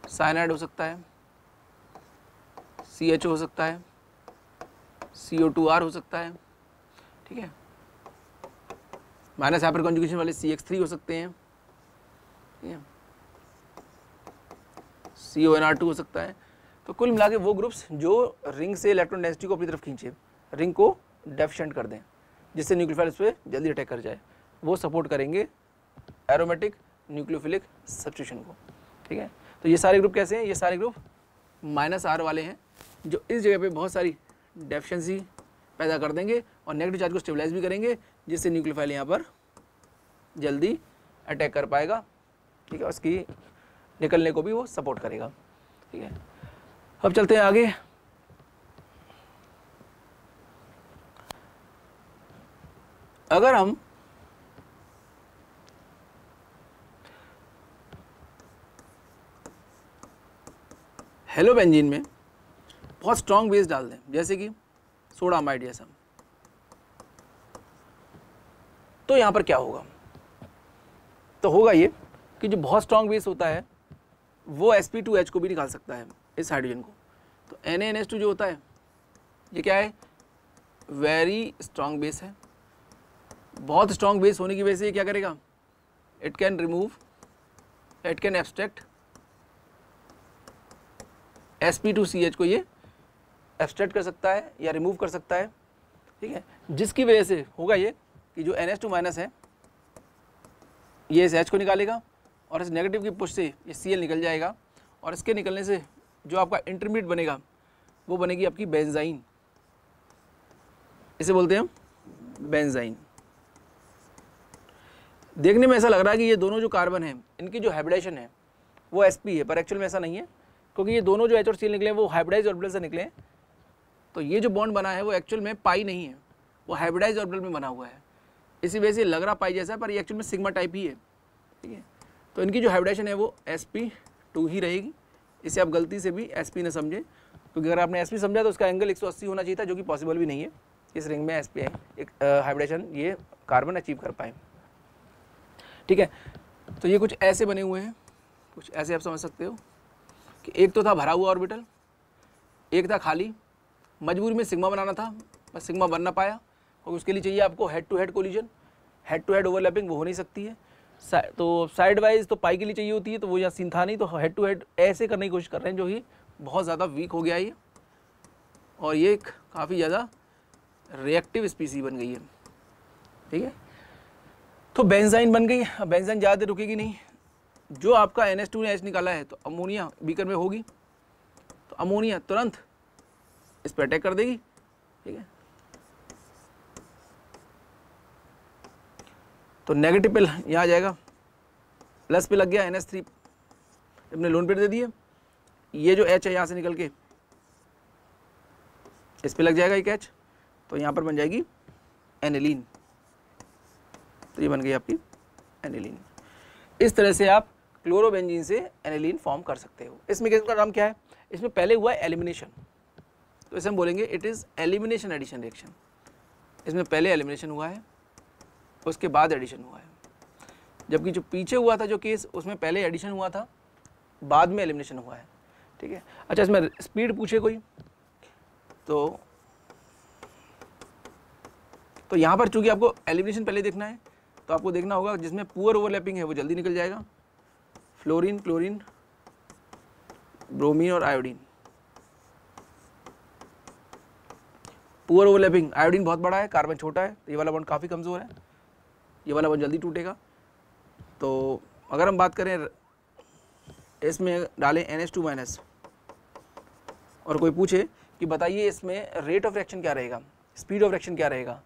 साइनाइड हो सकता है, CHO हो सकता है, CO2R हो सकता है। ठीक है, माइनस हाइपर कॉन्जुगेशन वाले CH3 हो सकते हैं, ठीक है, CONR2 हो सकता है। तो कुल मिला के वो ग्रुप्स जो रिंग से इलेक्ट्रॉन डेंसिटी को अपनी तरफ खींचे, रिंग को डेफिशिएंट कर दें, जिससे न्यूक्लियोफाइल उस पर जल्दी अटैक कर जाए, वो सपोर्ट करेंगे एरोमेटिक न्यूक्लियोफिलिक सब्स्टिट्यूशन को। ठीक है, तो ये सारे ग्रुप कैसे हैं, ये सारे ग्रुप -R वाले हैं, जो इस जगह पे बहुत सारी डेफिशिएंसी पैदा कर देंगे और नेगेटिव चार्ज को स्टेबलाइज भी करेंगे, जिससे न्यूक्लियोफाइल यहाँ पर जल्दी अटैक कर पाएगा, ठीक है, उसकी निकलने को भी वो सपोर्ट करेगा, ठीक है। अब चलते हैं आगे। अगर हम हेलोबेंजीन में बहुत स्ट्रॉन्ग बेस डाल दें, जैसे कि सोडा अमाइड जैसा, तो यहाँ पर क्या होगा? तो होगा ये कि जो बहुत स्ट्रॉन्ग बेस होता है वो sp2H को भी निकाल सकता है, इस हाइड्रोजन को। तो NaNH2 जो होता है ये क्या है? वेरी स्ट्रॉन्ग बेस है। बहुत स्ट्रॉन्ग बेस होने की वजह से ये क्या करेगा? It can remove, it can abstract sp2CH को, ये एब्स्ट्रैक्ट कर सकता है या रिमूव कर सकता है, ठीक है। जिसकी वजह से होगा ये कि जो NH2 माइनस है ये इस H को निकालेगा और इस नेगेटिव की पुश से ये Cl निकल जाएगा, और इसके निकलने से जो आपका इंटरमीडिएट बनेगा वो बनेगी आपकी बेंजाइन, इसे बोलते हैं हम बेंजाइन। देखने में ऐसा लग रहा है कि ये दोनों जो कार्बन हैं इनकी जो हाइब्रिडाइजेशन है वो sp है, पर एक्चुअल में ऐसा नहीं है, क्योंकि ये दोनों जो H और Cl निकले हैं वो हाइब्रिडाइज ऑर्बिटल से निकले हैं। तो ये जो बॉन्ड बना है वो एक्चुअल में पाई नहीं है, वो हाइब्रिडाइज ऑर्बिटल में बना हुआ है, इसी वजह से लग रहा पाई जैसा है, पर ये एक्चुअल में सिग्मा टाइप ही है, ठीक है। तो इनकी जो हाइब्रिडाइजेशन है वो sp2 ही रहेगी। इसे आप गलती से भी sp न समझें, क्योंकि अगर आपने sp समझा तो उसका एंगल 180 होना चाहिए था, जो कि पॉसिबल भी नहीं है। इस रिंग में sp एक हाइब्रिडेशन ये कार्बन अचीव कर पाए, ठीक है। तो ये कुछ ऐसे बने हुए हैं, कुछ ऐसे आप समझ सकते हो कि एक तो था भरा हुआ ऑर्बिटल, एक था खाली। मजबूरी में सिग्मा बनाना था, बस सिग्मा बन ना पाया, और उसके लिए चाहिए आपको head to head collision, head to head overlapping वो हो नहीं सकती है। तो साइड वाइज तो पाई के लिए चाहिए होती है, तो वो यहाँ सीन था नहीं, तो हेड टू हेड ऐसे करने की कोशिश कर रहे हैं, जो कि बहुत ज़्यादा वीक हो गया है ये, और ये काफ़ी ज़्यादा रिएक्टिव स्पीसी बन गई है, ठीक है। तो बेंजाइन बन गई। अब बेंजाइन ज़्यादा देर रुकेगी नहीं। जो आपका NH2 ने H निकाला है तो अमोनिया बीकर में होगी, तो अमोनिया तुरंत इस पर अटैक कर देगी, ठीक है। तो नेगेटिव पे यहाँ आ जाएगा, प्लस पे लग गया NH3, अपने लोन पेड़ दे दिए। ये जो H है यहाँ से निकल के इस पे लग जाएगा एक H, तो यहाँ पर बन जाएगी एनिलीन। तो ये बन गई आपकी एनिलीन। इस तरह से आप क्लोरोबेंजीन से एनिलीन फॉर्म कर सकते हो। इस मैकेनिज्म का नाम क्या है? इसमें पहले हुआ है एलिमिनेशन, तो इसे हम बोलेंगे it is elimination addition reaction. इसमें पहले एलिमिनेशन हुआ है, उसके बाद एडिशन हुआ है, जबकि जो पीछे हुआ था जो केस, उसमें पहले एडिशन हुआ था, बाद में एलिमिनेशन हुआ है, ठीक है। अच्छा, इसमें स्पीड पूछे कोई तो यहाँ पर चूंकि आपको एलिमिनेशन पहले देखना है, तो आपको देखना होगा जिसमें पुअर ओवरलैपिंग है वो जल्दी निकल जाएगा, फ्लोरीन, क्लोरीन, ब्रोमीन और आयोडीन। पुअर ओवरलैपिंग, आयोडीन बहुत बड़ा है, कार्बन छोटा है, ये वाला बॉन्ड काफ़ी कमज़ोर है, ये वाला बॉन्ड जल्दी टूटेगा। तो अगर हम बात करें इसमें डालें NH2 माइनस, और कोई पूछे कि बताइए इसमें रेट ऑफ रिएक्शन क्या रहेगा, स्पीड ऑफ रिएक्शन क्या रहेगा,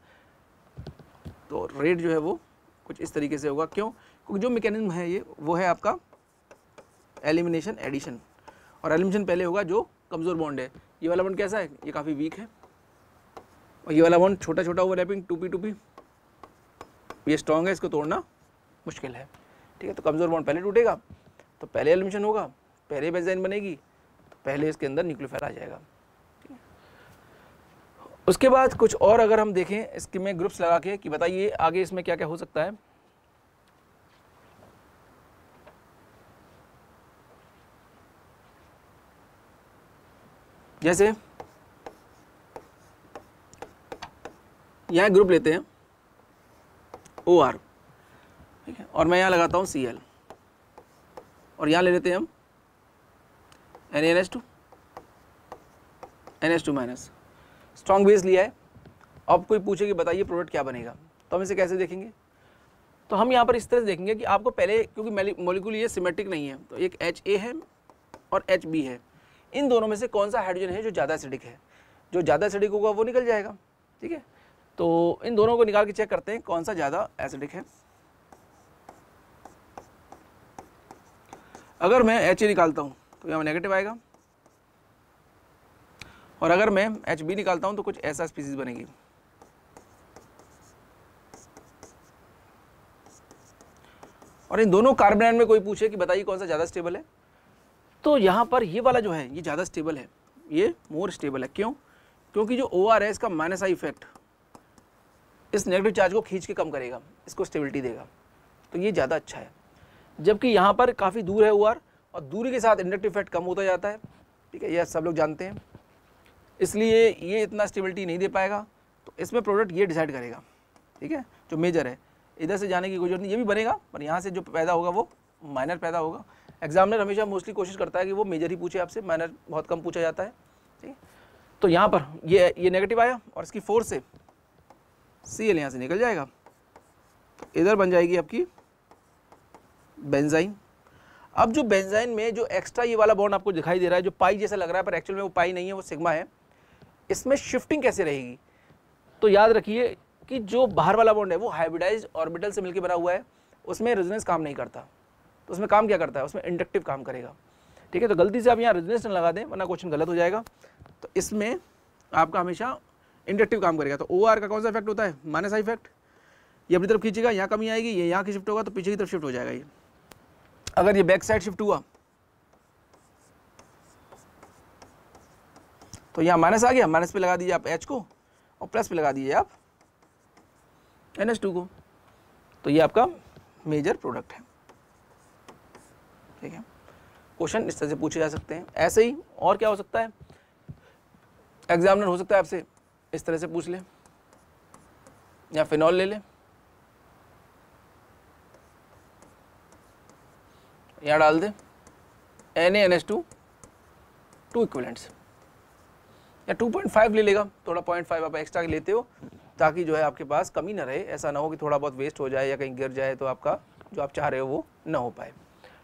तो रेट जो है वो कुछ इस तरीके से होगा। क्यों? क्योंकि जो मैकेनिज्म है ये वो है आपका एलिमिनेशन एडिशन, और एलिमिनेशन पहले होगा जो कमज़ोर बॉन्ड है। ये वाला बॉन्ड कैसा है? ये काफ़ी वीक है, और ये वाला बॉन्ड छोटा छोटा ओवरलैपिंग 2p2p, ये स्ट्रॉन्ग है, इसको तोड़ना मुश्किल है, ठीक है। तो कमज़ोर बॉन्ड पहले टूटेगा, तो पहले एलिमिनेशन होगा, पहले बेंजाइन बनेगी, तो पहले इसके अंदर न्यूक्लियोफाइल आ जाएगा, ठीक है। उसके बाद कुछ और अगर हम देखें इसके में ग्रुप्स लगा के कि बताइए आगे इसमें क्या क्या हो सकता है। जैसे यहाँ ग्रुप लेते हैं OR, ठीक है, और मैं यहाँ लगाता हूँ Cl, और यहाँ ले लेते हैं हम NaNH2 माइनस, स्ट्रॉन्ग बेस लिया है। अब कोई पूछे कि बताइए प्रोडक्ट क्या बनेगा, तो हम इसे कैसे देखेंगे? तो हम यहाँ पर इस तरह से देखेंगे कि आपको पहले, क्योंकि मॉलिक्यूल ये सिमेट्रिक नहीं है, तो एक HA है और HB है, इन दोनों में से कौन सा हाइड्रोजन है जो ज़्यादा एसिडिक है? जो ज़्यादा एसिडिक होगा वो निकल जाएगा, ठीक है। तो इन दोनों को निकाल के चेक करते हैं कौन सा ज़्यादा एसिडिक है। अगर मैं H निकालता हूँ तो यहाँ नेगेटिव आएगा, और अगर मैं HB निकालता हूँ तो कुछ ऐसा स्पीसीज बनेगी। और इन दोनों कार्बन आयन में कोई पूछे कि बताइए कौन सा ज़्यादा स्टेबल है, तो यहाँ पर ये वाला जो है ये ज़्यादा स्टेबल है, ये मोर स्टेबल है। क्यों? क्योंकि जो OR है इसका माइनस आई इफेक्ट इस नेगेटिव चार्ज को खींच के कम करेगा, इसको स्टेबिलिटी देगा, तो ये ज़्यादा अच्छा है। जबकि यहाँ पर काफ़ी दूर है OR, और दूरी के साथ इंडक्टिव इफेक्ट कम होता जाता है, ठीक है, यह सब लोग जानते हैं, इसलिए ये इतना स्टेबिलिटी नहीं दे पाएगा। तो इसमें प्रोडक्ट ये डिसाइड करेगा, ठीक है, जो मेजर है। इधर से जाने की कोई जरूरत नहीं, ये भी बनेगा, पर यहाँ से जो पैदा होगा वो माइनर पैदा होगा। एग्जामिनर हमेशा मोस्टली कोशिश करता है कि वो मेजर ही पूछे आपसे, माइनर बहुत कम पूछा जाता है, ठीक है। तो यहाँ पर ये नेगेटिव आया और इसकी फोर्स से Cl यहाँ से निकल जाएगा, तो इधर बन जाएगी आपकी बेंजाइन। अब जो बेंजाइन में जो एक्स्ट्रा ये वाला बॉन्ड आपको दिखाई दे रहा है, जो पाई जैसा लग रहा है, पर एक्चुअल में वो पाई नहीं है, वो सिग्मा है, इसमें शिफ्टिंग कैसे रहेगी? तो याद रखिए कि जो बाहर वाला बॉन्ड है वो हाइब्रिडाइज्ड ऑर्बिटल से मिलकर बना हुआ है, उसमें रेजोनेंस काम नहीं करता, तो उसमें काम क्या करता है? उसमें इंडक्टिव काम करेगा, ठीक है। तो गलती से आप यहाँ रेजोनेंस न लगा दें, वरना क्वेश्चन गलत हो जाएगा। तो इसमें आपका हमेशा इंडक्टिव काम करेगा। तो OR का कौन सा इफेक्ट होता है? Minus I effect. ये अपनी तरफ खींचेगा, यहाँ कमी आएगी, ये यहाँ की शिफ्ट होगा, तो पीछे की तरफ शिफ्ट हो जाएगा ये। अगर ये बैक साइड शिफ्ट हुआ तो यहाँ माइनस आ गया, माइनस पे लगा दीजिए आप H को, और प्लस पे लगा दीजिए आप NH2 को, तो ये आपका मेजर प्रोडक्ट है, ठीक है। क्वेश्चन इस तरह से पूछे जा सकते हैं। ऐसे ही और क्या हो सकता है? एग्जामिनर हो सकता है आपसे इस तरह से पूछ ले, या फिनॉल ले ले, यहाँ डाल दे NaNH2 2 इक्विवेलेंट्स, या 2.5 ले लेगा, थोड़ा 0.5 आप एक्स्ट्रा लेते हो ताकि जो है आपके पास कमी ना रहे, ऐसा ना हो कि थोड़ा बहुत वेस्ट हो जाए या कहीं गिर जाए तो आपका जो आप चाह रहे हो वो ना हो पाए,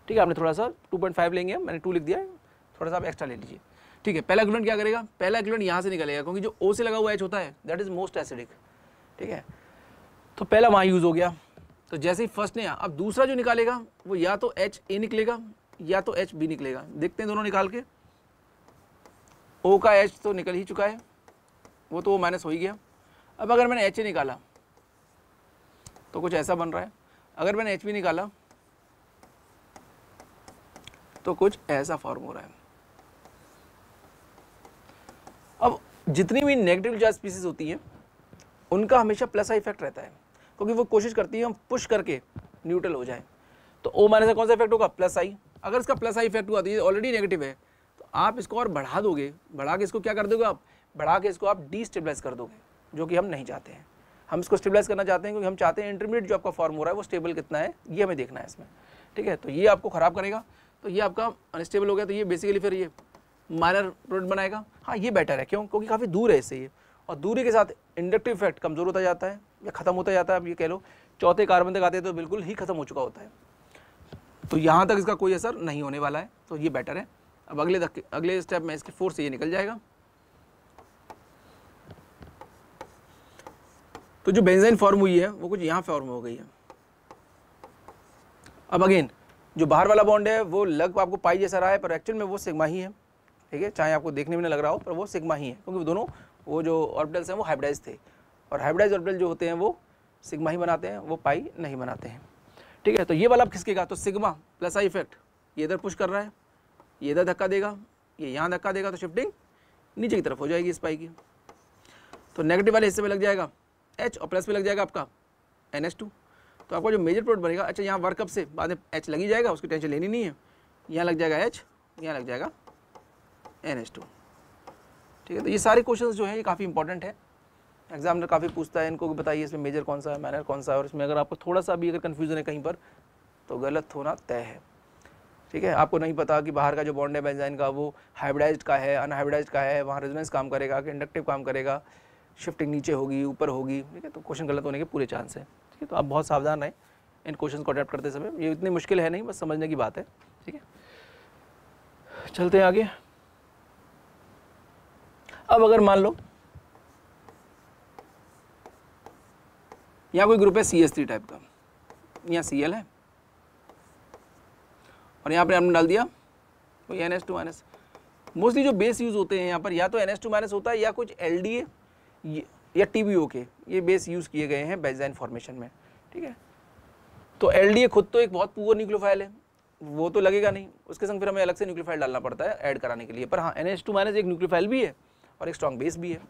ठीक है। आपने थोड़ा सा 2.5 लेंगे, मैंने 2 लिख दिया है, थोड़ा सा आप एक्स्ट्रा ले लीजिए, ठीक है। पहला इक्विवेलेंट क्या करेगा? पहला इक्विवेलेंट यहाँ से निकलेगा, क्योंकि जो O से लगा हुआ H होता है दैट इज मोस्ट एसिडिक, ठीक है। तो पहला वहाँ यूज़ हो गया, तो जैसे ही फर्स्ट ने, अब दूसरा जो निकालेगा वो या तो HA निकलेगा या तो HB निकलेगा। देखते हैं दोनों निकाल के। O का H तो निकल ही चुका है, वो तो माइनस हो ही गया। अब अगर मैंने HA निकाला तो कुछ ऐसा बन रहा है, अगर मैंने HB निकाला तो कुछ ऐसा फॉर्म हो रहा है। अब जितनी भी नेगेटिव चार्ज स्पीसीज होती हैं उनका हमेशा प्लस आई इफेक्ट रहता है, क्योंकि वो कोशिश करती है हम पुश करके न्यूट्रल हो जाए। तो O माइनस का कौन सा इफेक्ट होगा? प्लस आई। अगर इसका प्लस आई इफेक्ट हुआ तो ये ऑलरेडी नेगेटिव है, तो आप इसको और बढ़ा दोगे, बढ़ा के इसको क्या कर दोगे आप? बढ़ा के इसको आप डीस्टेबलाइज कर दोगे, जो कि हम नहीं चाहते हैं। हम इसको स्टेबलाइज करना चाहते हैं, क्योंकि हम चाहते हैं इंटरमीडिएट जो आपका फॉर्म हो रहा है वो स्टेबल कितना है ये हमें देखना है इसमें, ठीक है। तो ये आपको खराब करेगा, तो ये आपका अनस्टेबल हो गया, तो ये बेसिकली फिर ये माइनर प्रोडक्ट बनाएगा। हाँ, ये बेटर है, क्यों? क्योंकि काफ़ी दूर है इससे ये, और दूरी के साथ इंडक्टिव इफेक्ट कमज़ोर होता जाता है या ख़त्म होता जाता है। अब ये कह लो चौथे कार्बन तक आते हैं तो बिल्कुल ही ख़त्म हो चुका होता है, तो यहाँ तक इसका कोई असर नहीं होने वाला है, तो ये बेटर है। अब अगले स्टेप में इसकी फोर्स से ये निकल जाएगा। तो जो बेंजीन फॉर्म हुई है वो कुछ यहाँ फॉर्म हो गई है। अब अगेन जो बाहर वाला बॉन्ड है वो लग आपको पाई जैसा रहा है, पर एक्चुअल में वो सिग्मा ही है, ठीक है। चाहे आपको देखने में न लग रहा हो, पर वो सिग्मा ही है, क्योंकि वो दोनों वो जो ऑर्बिटल्स हैं वो हाइब्रिडाइज थे, और हाइब्रिडाइज ऑर्बिटल जो होते हैं वो सिग्मा ही बनाते हैं, वो पाई नहीं बनाते हैं, ठीक है। तो ये वाला अब खिसकेगा, तो सिग्मा प्लस आई इफेक्ट ये इधर पुश कर रहा है, ये इधर धक्का देगा, ये यहाँ धक्का देगा, तो शिफ्टिंग नीचे की तरफ हो जाएगी इस पाई की। तो नेगेटिव वाले हिस्से में लग जाएगा H और प्लस में लग जाएगा आपका NH2। तो आपका जो मेजर प्रोडक्ट बनेगा, अच्छा यहाँ वर्कअप से बाद में H लगी जाएगा, उसकी टेंशन लेनी नहीं है, यहाँ लग जाएगा H, यहाँ लग जाएगा NH2, ठीक है। तो ये सारे क्वेश्चंस जो हैं ये काफ़ी इंपॉर्टेंट है, एग्जामिनर काफ़ी पूछता है इनको कि बताइए इसमें मेजर कौन सा है, माइनर कौन सा है, और इसमें अगर आपको थोड़ा सा भी अगर कन्फ्यूजन है कहीं पर तो गलत होना तय है, ठीक है। आपको नहीं पता कि बाहर का जो बॉन्ड है बेंजीन का वो हाइब्रिडाइज्ड का है, अनहाइब्रिडाइज्ड का है, वहाँ रेजोनेंस काम करेगा कि इंडक्टिव काम करेगा, शिफ्टिंग नीचे होगी ऊपर होगी, ठीक है। तो क्वेश्चन गलत होने के पूरे चांस है, ठीक है। तो आप बहुत सावधान रहें इन क्वेश्चन को अडेप्ट करते समय, ये इतनी मुश्किल है नहीं, बस समझने की बात है, ठीक है। चलते हैं आगे। अब अगर मान लो यहाँ कोई ग्रुप है CH3 टाइप का, यहाँ Cl है और यहाँ पर हमने डाल दिया कोई NH2-। मोस्टली जो बेस यूज़ होते हैं यहाँ पर या तो NH2- होता है या कुछ LDA या TBO के, ये बेस यूज़ किए गए हैं बेंजीन फॉर्मेशन में, ठीक है। तो LDA खुद तो एक बहुत पुअर न्यूक्लियोफाइल है, वो तो लगेगा नहीं, उसके संग फिर हमें अलग से न्यूक्लियोफाइल डालना पड़ता है ऐड कराने के लिए। पर हाँ NH2- एक न्यूक्लियोफाइल भी है और एक स्ट्रॉन्ग बेस भी है,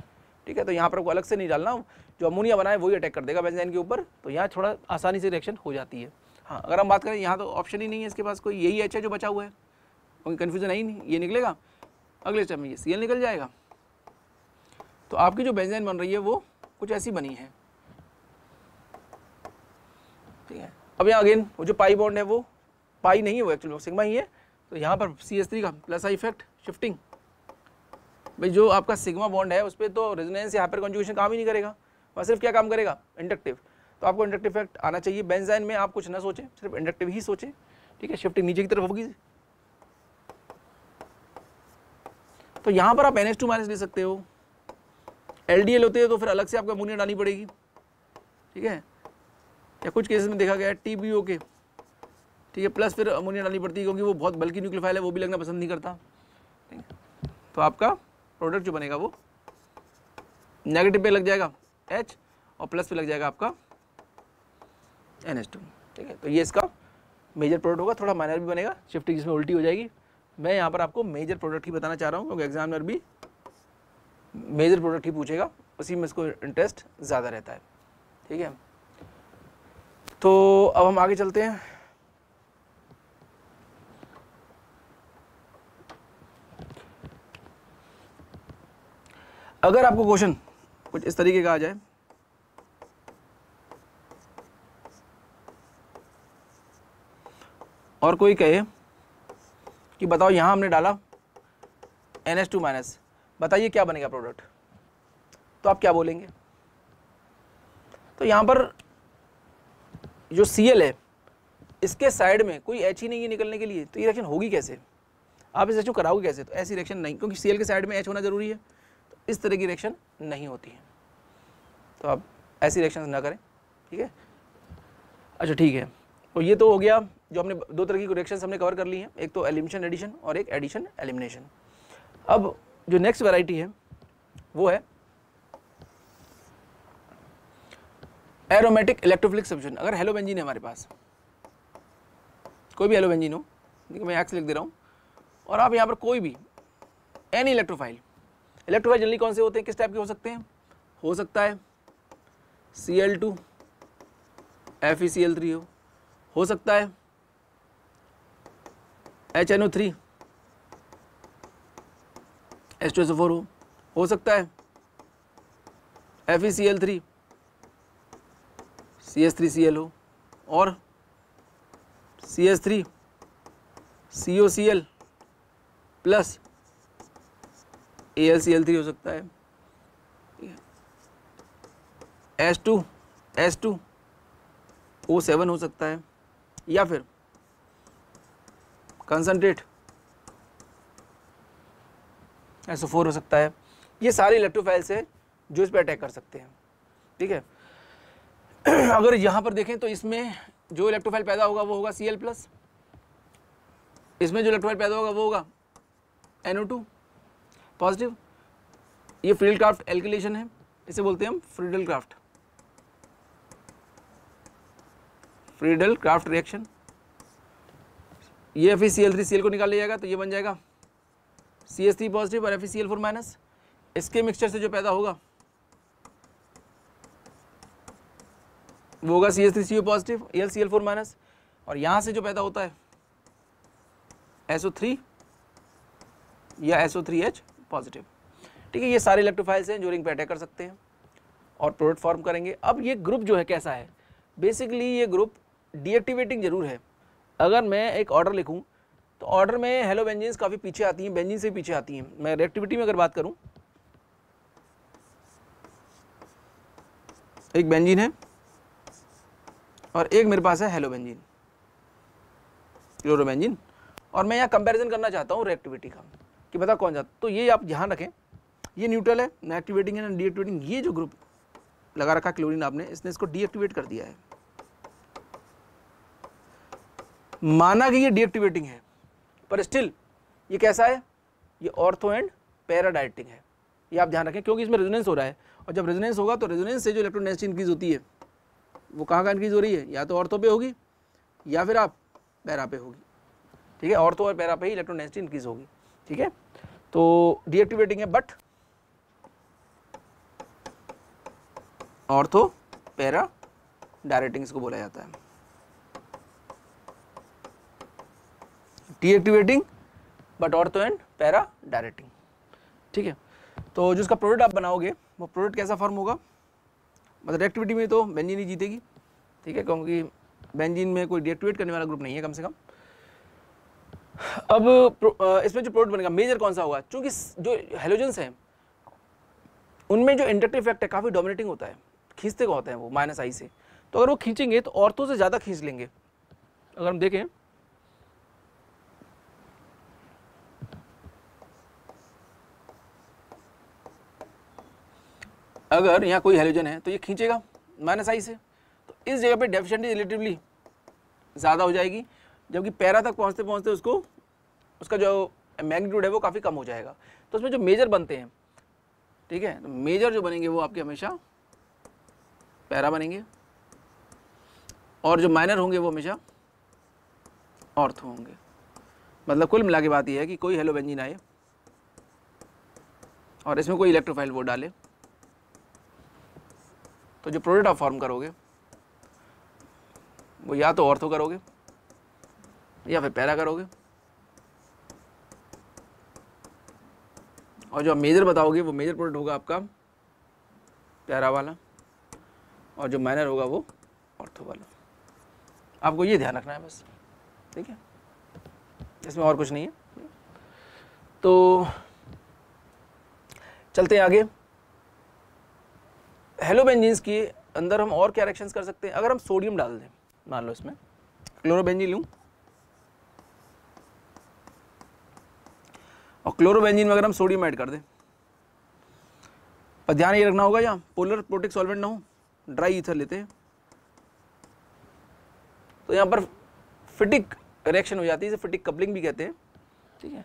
ठीक है। तो यहाँ पर आपको अलग से नहीं डालना, जो अमोनिया बनाए वही अटैक कर देगा बेंजीन के ऊपर, तो यहाँ थोड़ा आसानी से रिएक्शन हो जाती है। हाँ अगर हम बात करें यहाँ तो ऑप्शन ही नहीं है इसके पास कोई, यही H है जो बचा हुआ है, कोई कन्फ्यूजन है ही नहीं, ये निकलेगा, अगले स्टेप में ये Cl निकल जाएगा। तो आपकी जो बेंजीन बन रही है वो कुछ ऐसी बनी है, ठीक है। अब यहाँ अगेन वो जो पाई बॉन्ड है वो पाई नहीं है, वो एक्चुअली सिग्मा ही है। तो यहाँ पर CH3 का प्लस आई इफेक्ट शिफ्टिंग, भाई जो आपका सिग्मा बॉन्ड है उस पर तो रेजोनेंस या हाइपर कॉन्जुगेशन काम ही नहीं करेगा, वह सिर्फ क्या काम करेगा, इंडक्टिव। तो आपको इंडक्टिव इफेक्ट आना चाहिए बेंजीन में, आप कुछ ना सोचें, सिर्फ इंडक्टिव ही सोचें, ठीक है। शिफ्टिंग नीचे की तरफ होगी। तो यहाँ पर आप NH2- ले सकते हो, LDL होते हैं तो फिर अलग से आपको अमोनिया डालनी पड़ेगी, ठीक है। या कुछ केसेस में देखा गया है TBO के, ठीक है, प्लस फिर अमोनिया डालनी पड़ती है क्योंकि वो बहुत बल्कि न्यूक्लियोफाइल है, वो भी लगना पसंद नहीं करता, ठीक है। तो आपका प्रोडक्ट जो बनेगा वो नेगेटिव पे लग जाएगा H और प्लस पे लग जाएगा आपका NH2, ठीक है। तो ये इसका मेजर प्रोडक्ट होगा, थोड़ा माइनर भी बनेगा, शिफ्टिंग जिसमें उल्टी हो जाएगी। मैं यहाँ पर आपको मेजर प्रोडक्ट ही बताना चाह रहा हूँ क्योंकि एग्जामिनर भी मेजर प्रोडक्ट ही पूछेगा, उसी में इसको इंटरेस्ट ज़्यादा रहता है, ठीक है। तो अब हम आगे चलते हैं। अगर आपको क्वेश्चन कुछ इस तरीके का आ जाए, और कोई कहे कि बताओ यहाँ हमने डाला NH2-, बताइए क्या बनेगा प्रोडक्ट, तो आप क्या बोलेंगे। तो यहाँ पर जो Cl है इसके साइड में कोई H ही नहीं है निकलने के लिए, तो ये रिएक्शन होगी कैसे, आप इस रिएक्शन कराओगे कैसे। तो ऐसी रिएक्शन नहीं, क्योंकि Cl के साइड में H होना जरूरी है, तो इस तरह की रिएक्शन नहीं होती है, तो आप ऐसी रिएक्शन ना करें, ठीक है। अच्छा ठीक है, तो ये तो हो गया जो हमने दो तरह की रिएक्शंस हमने कवर कर ली हैं, एक तो एलिमिनेशन एडिशन और एक एडिशन एलिमिनेशन। अब जो नेक्स्ट वैरायटी है वो है एरोमेटिक इलेक्ट्रोफिलिक सब्स्टिट्यूशन। अगर हेलोबेंजीन है हमारे पास, कोई भी हेलोबेंजीन हो, देखिए मैं एक्स लिख दे रहा हूँ, और आप यहाँ पर कोई भी एनी इलेक्ट्रोफाइल, इलेक्ट्रोफाइल जनरली कौन से होते हैं, किस टाइप के हो सकते हैं, हो सकता है Cl2 FeCl3 हो सकता है HNO3 H2SO4 हो सकता है FeCl3 CH3Cl और CH3 COCl प्लस AlCl3 हो सकता है, H2O7 हो सकता है, या फिर कंसंट्रेट SO4 हो सकता है। ये सारे इलेक्ट्रोफाइल्स हैं जो इस पर अटैक कर सकते हैं, ठीक है। अगर यहाँ पर देखें तो इसमें जो इलेक्ट्रोफाइल पैदा होगा वो होगा Cl+, इसमें जो इलेक्ट्रोफाइल पैदा होगा वो होगा NO2 पॉजिटिव। ये फ्रीडल-क्राफ्ट एल्किलेशन है, इसे बोलते हैं हम फ्रीडल-क्राफ्ट रिएक्शन। ये FeCl3Cl को निकाल लिया जाएगा तो ये बन जाएगा CH3 पॉजिटिव और FeCl4-। इसके मिक्सचर से जो पैदा होगा वो होगा CH3CO पॉजिटिव AlCl4-, और यहाँ से जो पैदा होता है SO3 या SO3H पॉजिटिव, ठीक है। ये सारे इलेक्ट्रोफाइल्स हैं जो रिंग पे अटैक कर सकते हैं और प्रोडक्ट फॉर्म करेंगे। अब ये ग्रुप जो है कैसा है, बेसिकली ये ग्रुप डीएक्टिवेटिंग जरूर है। अगर मैं एक ऑर्डर लिखूं तो ऑर्डर में हेलोबेंजीन्स काफ़ी पीछे आती हैं, बेंजीन से पीछे आती हैं। मैं रिएक्टिविटी में अगर बात करूं, एक बेंजीन है और एक मेरे पास है हेलोबेंजीन, क्लोरोबेंजीन, और मैं यहाँ कंपैरिजन करना चाहता हूँ रिएक्टिविटी का कि बता कौन जाता। तो ये आप ध्यान रखें, ये न्यूट्रल है, ना एक्टिवेटिंग है ना डीएक्टिवेटिंग। ये जो ग्रुप लगा रखा क्लोरीन आपने, इसने इसको डीएक्टिवेट कर दिया है। माना कि ये डीएक्टिवेटिंग है, पर स्टिल ये कैसा है, ये ऑर्थो एंड पैरा डायरेक्टिंग है। ये आप ध्यान रखें, क्योंकि इसमें रेजोनेंस हो रहा है, और जब रेजोनेंस होगा तो रेजोनेंस से जो इलेक्ट्रॉन डेंसिटी इंक्रीज होती है वो कहाँ इंक्रीज हो रही है, या तो ऑर्थो पे होगी या फिर आप पैरा पे होगी। ठीक है, ऑर्थो और पैरा पे ही इलेक्ट्रॉन डेंसिटी इंक्रीज होगी। ठीक है, तो डीएक्टिवेटिंग है, बट ऑर्थो पैरा डायरेक्टिंग इसको बोला जाता है। Deactivating but ortho and para directing. ठीक है, तो जो इसका प्रोडक्ट आप बनाओगे वो प्रोडक्ट कैसा फॉर्म होगा, मतलब रिएक्टिविटी में तो बेंजीन ही जीतेगी। ठीक है, क्योंकि बेंजीन में कोई डीएक्टिवेट करने वाला ग्रुप नहीं है कम से कम। अब इसमें जो प्रोडक्ट बनेगा मेजर कौन सा होगा, क्योंकि जो हेलोजेंस हैं उनमें जो इंडक्टिव इफेक्ट है काफ़ी डोमिनेटिंग होता है, खींचते को होते हैं वो -I से, तो अगर वो खींचेंगे तो ऑर्थो से ज़्यादा खींच लेंगे। अगर हम देखें अगर यहाँ कोई हेलोजन है तो ये खींचेगा -I से, तो इस जगह पे डेफिशिएंसी रिलेटिवली ज़्यादा हो जाएगी, जबकि पैरा तक पहुँचते पहुँचते उसको उसका जो मैग्नीट्यूड है वो काफ़ी कम हो जाएगा। तो उसमें जो मेजर बनते हैं, ठीक है, तो मेजर जो बनेंगे वो आपके हमेशा पैरा बनेंगे, और जो माइनर होंगे वो हमेशा ऑर्थो होंगे। मतलब कुल मिला के बात यह है कि कोई हेलोबेंजीन आए और इसमें कोई इलेक्ट्रोफाइल वो डाले, तो जो प्रोडक्ट आप फॉर्म करोगे वो या तो ऑर्थो करोगे या फिर पैरा करोगे, और जो आप मेजर बताओगे वो मेजर प्रोडक्ट होगा आपका पैरा वाला, और जो माइनर होगा वो ऑर्थो वाला। आपको ये ध्यान रखना है बस। ठीक है, इसमें और कुछ नहीं है। तो चलते हैं आगे। हेलोबेंजीन्स के अंदर हम और क्या रिएक्शंस कर सकते हैं, अगर हम सोडियम डाल दें, मान लो इसमें क्लोरोबेंजीन लूँ और क्लोरोबेंजीन में अगर हम सोडियम ऐड कर दें, पर ध्यान ये रखना होगा यहाँ पोलर प्रोटिक सॉल्वेंट ना हो, ड्राई ईथर लेते हैं तो यहाँ पर फिटिक रिएक्शन हो जाती है, इसे फिटिक कपलिंग भी कहते हैं। ठीक है,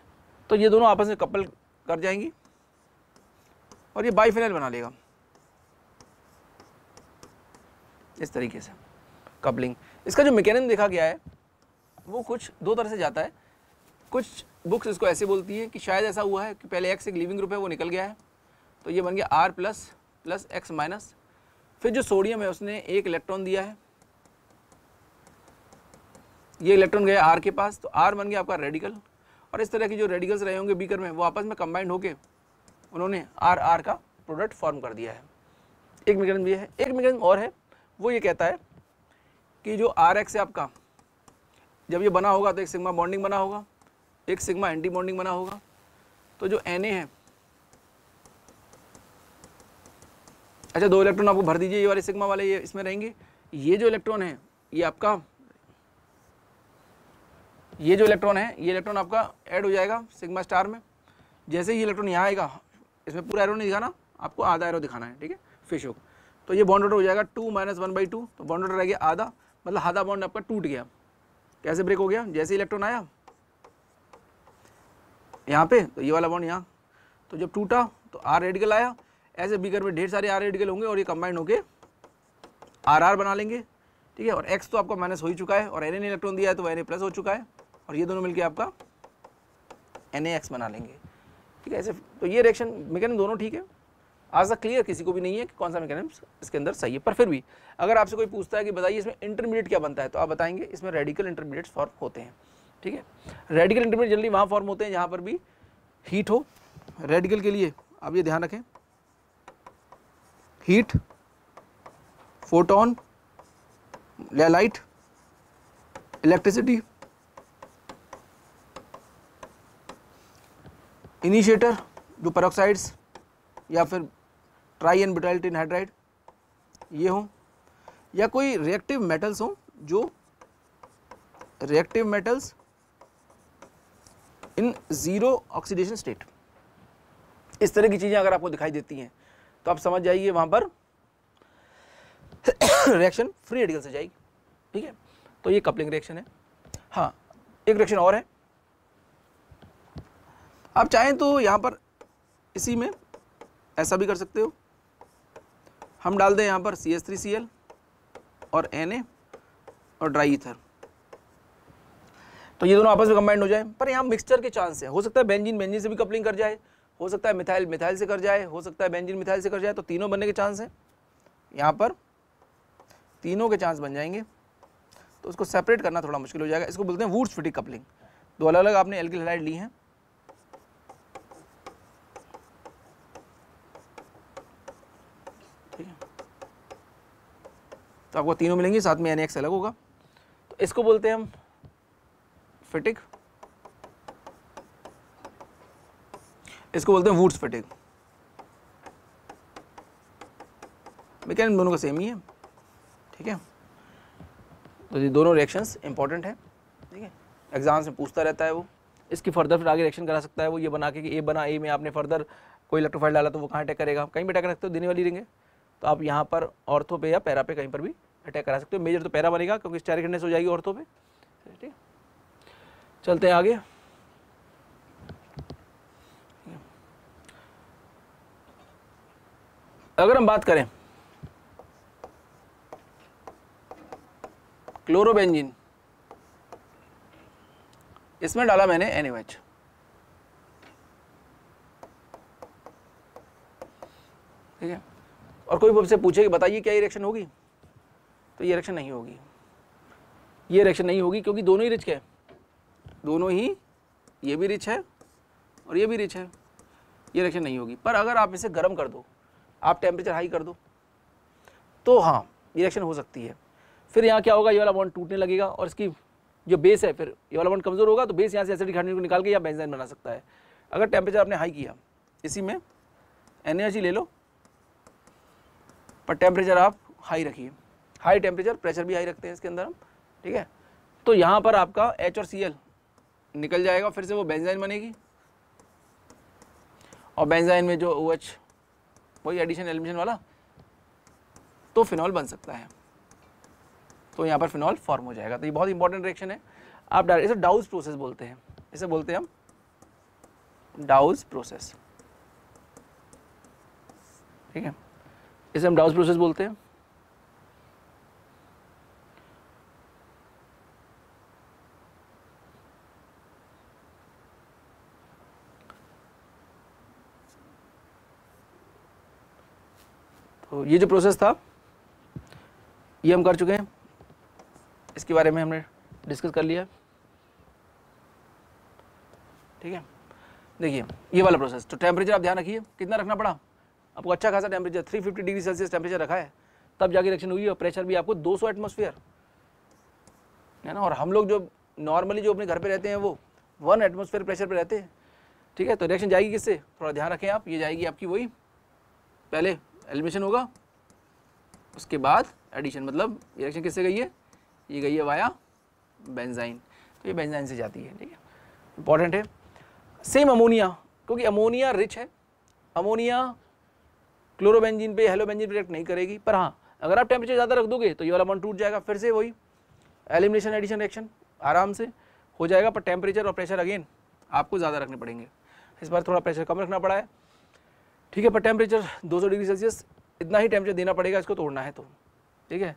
तो ये दोनों आपस में कपल कर जाएंगी और ये बाइफेनल बना लेगा इस तरीके से कपलिंग। इसका जो मैकेनिज्म देखा गया है वो कुछ दो तरह से जाता है। कुछ बुक्स इसको ऐसे बोलती है कि शायद ऐसा हुआ है कि पहले X एक लीविंग ग्रुप है वो निकल गया है, तो ये बन गया R प्लस X-, फिर जो सोडियम है उसने एक इलेक्ट्रॉन दिया है, ये इलेक्ट्रॉन गया R के पास, तो R बन गया आपका रेडिकल, और इस तरह की जो रेडिकल्स रहे होंगे बीकर में वो आपस में कंबाइंड होके उन्होंने R का प्रोडक्ट फॉर्म कर दिया है। एक मैकेनिज्म ये है। एक मैकेनिज्म और है, वो ये कहता है कि जो RX है आपका, जब ये बना होगा तो एक सिग्मा बॉन्डिंग बना होगा, एक सिग्मा एंटी बॉन्डिंग बना होगा, तो जो Na है, अच्छा 2 इलेक्ट्रॉन आपको भर दीजिए, ये वाले सिग्मा वाले ये इसमें रहेंगे, ये जो इलेक्ट्रॉन है ये आपका, ये जो इलेक्ट्रॉन है ये इलेक्ट्रॉन आपका ऐड हो जाएगा सिग्मा स्टार में। जैसे ही इलेक्ट्रॉन यहाँ आएगा, इसमें पूरा एरो नहीं दिखाना, आपको आधा एरो दिखाना है। ठीक है, फिश होक, तो ये बॉन्ड ऑर्डर हो जाएगा 2 - 1/2, तो बॉन्ड ऑर्डर रह गया आधा, मतलब आधा बॉन्ड आपका टूट गया। कैसे ब्रेक हो गया, जैसे इलेक्ट्रॉन आया यहाँ पे तो ये वाला बॉन्ड यहाँ, तो जब टूटा तो R रेडिकल आया, ऐसे बीकर में ढेर सारे R रेडिकल होंगे और ये कंबाइंड होके RR बना लेंगे। ठीक है, और X तो आपका माइनस हो ही चुका है और Na ने इलेक्ट्रॉन दिया है तो Na प्लस हो चुका है, और ये दोनों मिलके आपका NaX बना लेंगे। ठीक है, ऐसे तो ये रिएक्शन मैकेनिज्म दोनों ठीक है। आज तक क्लियर किसी को भी नहीं है कि कौन सा मैकेनिज्म इसके अंदर सही है, पर फिर भी अगर आपसे कोई पूछता है कि बताइए इसमें इंटरमीडिएट क्या बनता है, तो आप बताएंगे इसमें रेडिकल इंटरमीडिएट्स फॉर्म होते हैं। ठीक है, रेडिकल इंटरमीडिएट जल्दी वहाँ फॉर्म होते हैं जहाँ पर भी हीट हो। रेडिकल के लिए आप ये ध्यान रखें, heat, photon, light, electricity, initiator जो पेरोक्साइड्स या फिर try and butyl tin hydride ये हो, या कोई रिएक्टिव मेटल्स हो, जो reactive metals in zero oxidation state, इस तरह की चीज़ें अगर आपको दिखाई देती हैं तो आप समझ जाइए वहाँ पर रिएक्शन फ्री रेडिकल से जाएगी, ठीक है। तो ये कपलिंग रिएक्शन है। हाँ, एक रिएक्शन और है, आप चाहें तो यहाँ पर इसी में ऐसा भी कर सकते हो, हम डाल दें यहाँ पर CH3Cl और Na और ड्राई ईथर, तो ये दोनों आपस में कंबाइंड हो जाए। पर यहाँ मिक्सचर के चांस है, हो सकता है बेंजीन बेंजीन से भी कपलिंग कर जाए, हो सकता है मिथाइल मिथाइल से कर जाए, हो सकता है बेंजीन मिथाइल से कर जाए, तो तीनों बनने के चांस हैं। यहाँ पर तीनों के चांस बन जाएंगे, तो उसको सेपरेट करना थोड़ा मुश्किल हो जाएगा। इसको बोलते हैं वुड्स-फिटिक कपलिंग। दो अलग अलग आपने एल्किल हैलाइड ली हैं, ठीक है, तो आपको तीनों मिलेंगी, साथ में NaX अलग होगा, तो इसको बोलते हैं हम फिटिक, इसको बोलते हैं वुड्स-फिटिक। मैकेनिज्म दोनों का सेम ही है, ठीक है। तो ये दोनों रिएक्शंस इंपॉर्टेंट है, ठीक है, एग्जाम्स में पूछता रहता है वो। इसकी फर्दर फिर आगे रिएक्शन करा सकता है वो, ये बना के कि ए बना, ए में आपने फर्दर कोई इलेक्ट्रोफाइल डाला तो वो कहाँ अटैक करेगा, कहीं भी अटैक कर सकते हो, देने वाली रिंग है, तो आप यहाँ पर ऑर्थो पे या पैरा पे कहीं पर भी अटैक करा सकते हो। मेजर तो पैरा बनेगा क्योंकि स्टेरिक हिंडनेस हो जाएगी ऑर्थो पे, ठीक है। चलते हैं आगे। अगर हम बात करें क्लोरोबेंजीन, इसमें डाला मैंने NaOH, ठीक है, और कोई मुझसे पूछे कि बताइए क्या ये रिएक्शन होगी, तो ये रिएक्शन नहीं होगी, ये रिएक्शन नहीं होगी क्योंकि दोनों ही रिच है, दोनों ही, ये भी रिच है और ये भी रिच है, ये रिएक्शन नहीं होगी। पर अगर आप इसे गर्म कर दो, आप टेम्परेचर हाई कर दो, तो हाँ ये रिएक्शन हो सकती है। फिर यहाँ क्या होगा, ये वाला बॉन्ड टूटने लगेगा और इसकी जो बेस है, फिर ये वाला बॉन्ड कमज़ोर होगा, तो बेस यहाँ से एसिडिक हाइड्रोजन को निकाल के या बेंजीन बना सकता है। अगर टेम्परेचर आपने हाई किया, इसी में NaOH ले लो, पर टेम्परेचर आप हाई रखिए, हाई टेम्परेचर, प्रेशर भी हाई रखते हैं इसके अंदर हम, ठीक है, तो यहाँ पर आपका H और Cl निकल जाएगा, फिर से वो बेंजीन बनेगी, और बेंजीन में जो OH वही एडिशन एलिमिनेशन वाला, तो फिनॉल बन सकता है, तो यहाँ पर फिनॉल फॉर्म हो जाएगा। तो ये बहुत इंपॉर्टेंट रिएक्शन है। आप डायरेक्ट इसे डाउज प्रोसेस बोलते हैं, इसे बोलते हैं हम डाउज प्रोसेस, ठीक है, इसे हम डाउज प्रोसेस बोलते हैं। तो ये जो प्रोसेस था ये हम कर चुके हैं, इसके बारे में हमने डिस्कस कर लिया, ठीक है। देखिए ये वाला प्रोसेस, तो टेम्परेचर आप ध्यान रखिए कितना रखना पड़ा आपको, अच्छा खासा टेम्परेचर 350 डिग्री सेल्सियस टेम्परेचर रखा है, तब जाके रिएक्शन हुई, और प्रेशर भी आपको 200 एटमॉस्फेयर है ना, और हम लोग जो नॉर्मली जो अपने घर पे रहते हैं वो 1 एटमॉस्फेयर प्रेशर पे रहते हैं, ठीक है। तो रिएक्शन जाएगी किससे, थोड़ा ध्यान रखें आप, ये जाएगी आपकी वही, पहले एलिमिनेशन होगा, उसके बाद एडिशन, मतलब ये रिएक्शन किससे गई है, ये गई है वाया बेंजाइन, तो ये बेंजाइन से जाती है, ठीक है, इंपॉर्टेंट है। सेम अमोनिया, क्योंकि अमोनिया रिच है, अमोनिया क्लोरोबेंजीन पे हेलोबेंजीन पे रिएक्ट नहीं करेगी, पर हाँ अगर आप टेम्परेचर ज़्यादा रख दोगे तो ये वाला बॉन्ड टूट जाएगा, फिर से वही एलिमिनेशन एडिशन रिएक्शन आराम से हो जाएगा, पर टेम्परेचर और प्रेशर अगेन आपको ज़्यादा रखने पड़ेंगे। इस बार थोड़ा प्रेशर कम रखना पड़ा है, ठीक है, पर टेम्परेचर 200 डिग्री सेल्सियस इतना ही टेम्परेचर देना पड़ेगा इसको तोड़ना है तो, ठीक है।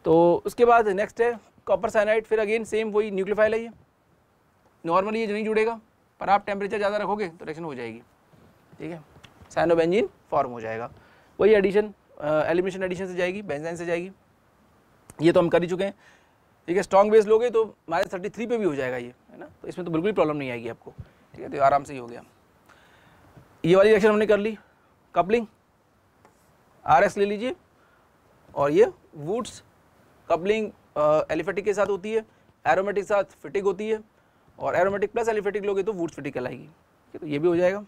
तो उसके बाद नेक्स्ट है कॉपर साइनाइड, फिर अगेन सेम वही न्यूक्लियोफाइल है, ये नॉर्मली ये नहीं जुड़ेगा, पर आप टेम्परेचर ज़्यादा रखोगे तो रिएक्शन हो जाएगी, ठीक है, साइनोबेंजीन फॉर्म हो जाएगा, वही एडिशन एलिमिनेशन एडिशन से जाएगी, बेंजीन से जाएगी, ये तो हम कर ही चुके हैं, ठीक है। स्ट्रॉन्ग बेस लोगे तो -33 पे भी हो जाएगा ये, है ना, तो इसमें तो बिल्कुल ही प्रॉब्लम नहीं आएगी आपको, ठीक है, तो आराम से ही हो गया। ये वाली रिएक्शन हमने कर ली, कपलिंग RS ले लीजिए, और ये वुड्स कपलिंग एलिफेटिक के साथ होती है, एरोमेटिक के साथ फिटिक होती है, और एरोमेटिक प्लस एलिफेटिक लोगे तो वुड्स फिटिक कहलाएगी, ठीक है, तो ये भी हो जाएगा।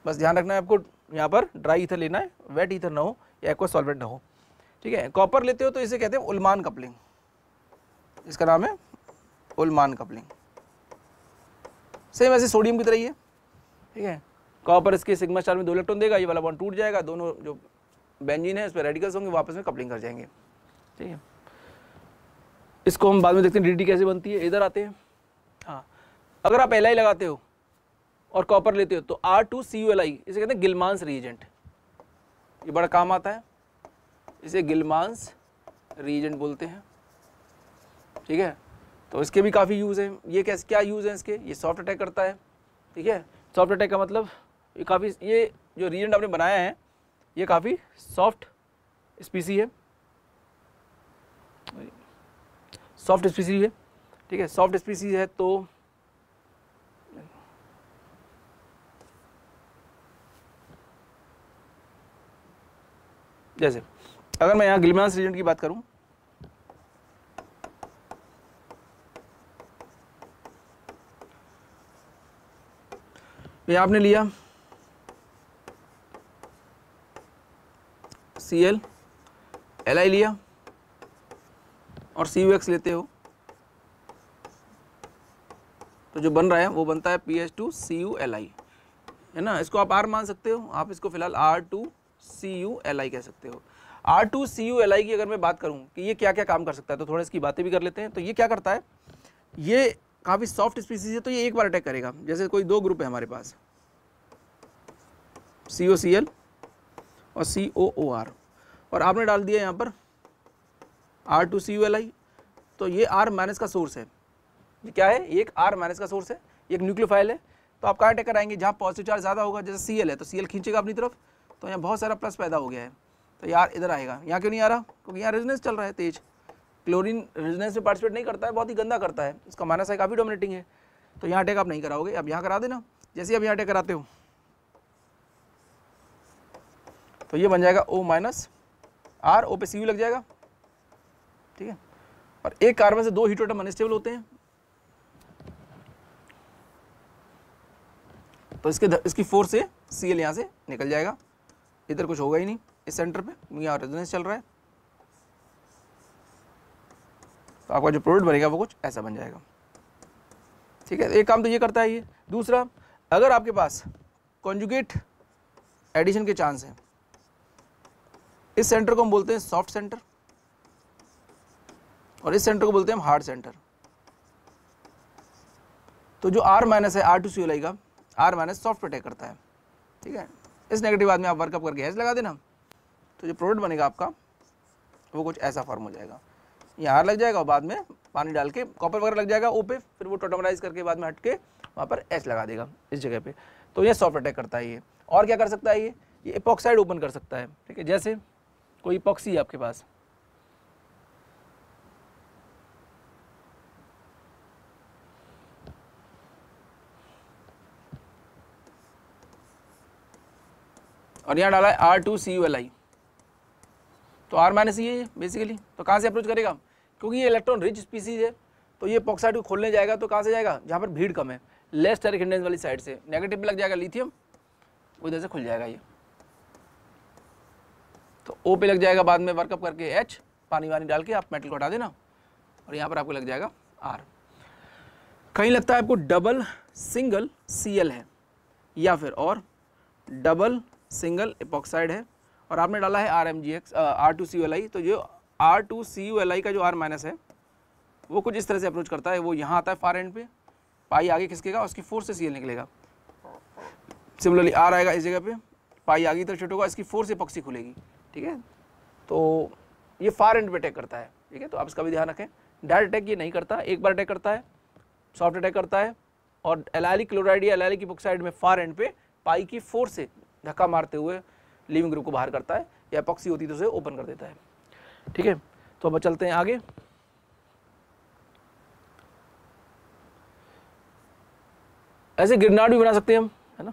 बस ध्यान रखना है आपको, यहाँ पर ड्राई ईथर लेना है, वेट ईथर ना हो या एक्वा सॉल्वेंट ना हो, ठीक है। कॉपर लेते हो तो इसे कहते हैं उल्मान कपलिंग, इसका नाम है उल्मान कपलिंग, सेम ऐसे सोडियम की तरह ही है, ठीक है। कॉपर इसके सिग्मा स्टार में 2 इलेक्ट्रॉन देगा, ये वाला बॉन्ड टूट जाएगा, दोनों जो बेंजीन है, इस पर रेडिकल्स होंगे, वापस में कपलिंग कर जाएंगे, ठीक है। इसको हम बाद में देखते हैं DDT कैसे बनती है। इधर आते हैं, हाँ, अगर आप Li लगाते हो और कॉपर लेते हो तो R2CuLi, इसे कहते हैं गिलमांस रीएजेंट, ये बड़ा काम आता है, इसे गिलमांस रीएजेंट बोलते हैं, ठीक है। तो इसके भी काफ़ी यूज़ हैं। ये कैसे, क्या यूज़ है इसके, ये सॉफ्ट अटैक करता है, ठीक है। सॉफ्ट अटैक का मतलब ये काफ़ी, ये जो रीएजेंट आपने बनाया है ये काफ़ी सॉफ्ट स्पीसी है, सॉफ्ट स्पीसी है, ठीक है। सॉफ्ट स्पीसी है तो जैसे अगर मैं यहाँ गिलमांस रीएजेंट की बात करूँ, ये आपने लिया Cl, Li लिया और CuX लेते हो, तो जो बन रहा है वो बनता है PH2CuLi, है ना। इसको आप R मान सकते हो, आप इसको फिलहाल R2CuLi कह सकते हो। R2CuLi की अगर मैं बात करूं कि ये क्या क्या काम कर सकता है, तो थोड़ा इसकी बातें भी कर लेते हैं। तो ये क्या करता है, ये काफ़ी सॉफ्ट स्पीसीज है, तो ये एक बार अटैक करेगा। जैसे कोई दो ग्रुप है हमारे पास, COCl और COOR, और आपने डाल दिया यहाँ पर R2CuLi, तो ये R माइनस का सोर्स है। ये क्या है, ये एक R माइनस का सोर्स है, ये एक न्यूक्लियोफाइल है। तो आप कहाँ अटैक कराएंगे, जहाँ पॉजिटिव चार्ज ज़्यादा होगा, जैसे Cl है तो Cl खींचेगा अपनी तरफ, तो यहाँ बहुत सारा प्लस पैदा हो गया है, तो यार इधर आएगा। यहाँ क्यों नहीं आ रहा, क्योंकि यहाँ रेजोनेंस चल रहा है तेज, क्लोरीन रेजोनेंस में पार्टिसिपेट नहीं करता है, बहुत ही गंदा करता है, इसका माइनस काफ़ी डोमिनेटिंग है, तो यहाँ अटैक आप नहीं कराओगे। अब यहाँ करा देना, जैसे अब यहाँ अटैक कराते हो तो ये बन जाएगा O माइनस R, O पे Cu लग जाएगा, ठीक है। और एक कार्बन से दो हीटोटम अनस्टेबल होते हैं, तो इसकी फोर्स से Cl यहाँ से निकल जाएगा, इधर कुछ होगा ही नहीं इस सेंटर पे, यहाँ रेजोनेंस चल रहा है, तो आपका जो प्रोडक्ट बनेगा वो कुछ ऐसा बन जाएगा, ठीक है। एक काम तो ये करता है ये। दूसरा, अगर आपके पास कॉन्जुगेट एडिशन के चांस हैं, इस सेंटर को हम बोलते हैं सॉफ्ट सेंटर और इस सेंटर को बोलते हैं हम हार्ड सेंटर। तो जो R माइनस है R2CuLi का, R माइनस सॉफ्ट अटैक करता है, ठीक है। इस नेगेटिव बाद में आप वर्कअप करके H लगा देना, तो जो प्रोडक्ट बनेगा आपका वो कुछ ऐसा फॉर्म हो जाएगा। यहाँ R लग जाएगा और बाद में पानी डाल के कॉपर वगैरह लग जाएगा O पे, फिर वो टोटमराइज करके बाद में हट के वहाँ पर H लगा देगा इस जगह पे। तो ये सॉफ्ट अटैक करता है ये। और क्या कर सकता है ये एपॉक्साइड ओपन कर सकता है, ठीक है। जैसे कोई इपॉक्सी है आपके पास, और यहाँ डाला है R2CuLi, तो R माइनस ही है ये बेसिकली। तो कहाँ से अप्रोच करेगा, क्योंकि ये इलेक्ट्रॉन रिच स्पीसीज है, तो ये एपॉक्साइड को खोलने जाएगा तो कहाँ से जाएगा, जहाँ पर भीड़ कम है, लेस स्टेरिक हिंडेंस वाली साइड से। नेगेटिव में लग जाएगा लिथियम, उधर से खुल जाएगा ये, तो O पे लग जाएगा, बाद में वर्कअप करके H, पानी वानी डाल के आप मेटल को हटा देना, और यहाँ पर आपको लग जाएगा R। कहीं लगता है आपको डबल सिंगल Cl है या फिर और डबल सिंगल एपॉक्साइड है, और आपने डाला है RMgX R2CuLi, तो जो R2CuLi का जो R माइनस है वो कुछ इस तरह से अप्रोच करता है। वो यहाँ आता है फार एंड पे, पाई आगे खिसकेगा, उसकी फोर्स से Cl निकलेगा। सिमिलरली R आएगा इस जगह पे, पाई आगे तरफ शिफ्ट होगा, इसकी फोर्स से एपॉक्सी खुलेगी, ठीक है। तो ये फार एंड पे अटैक करता है, ठीक है। तो आप इसका भी ध्यान रखें, डायरेक्ट अटैक ये नहीं करता, एक बार अटैक करता है, सॉफ्ट अटैक करता है, और एलाइलिक क्लोराइड या एलाइलिक इपॉक्साइड में फार एंड पे पाई की फोर्स से धक्का मारते हुए लिविंग ग्रुप को बाहर करता है, या एपॉक्सी होती तो उसे ओपन कर देता है, ठीक है। तो अब चलते हैं आगे। ऐसे ग्रेनाड भी बना सकते हैं हम, है ना।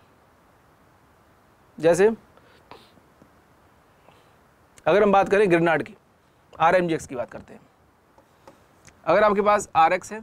जैसे अगर हम बात करें ग्रेनाड की, RMgX की बात करते हैं। अगर आपके पास RX है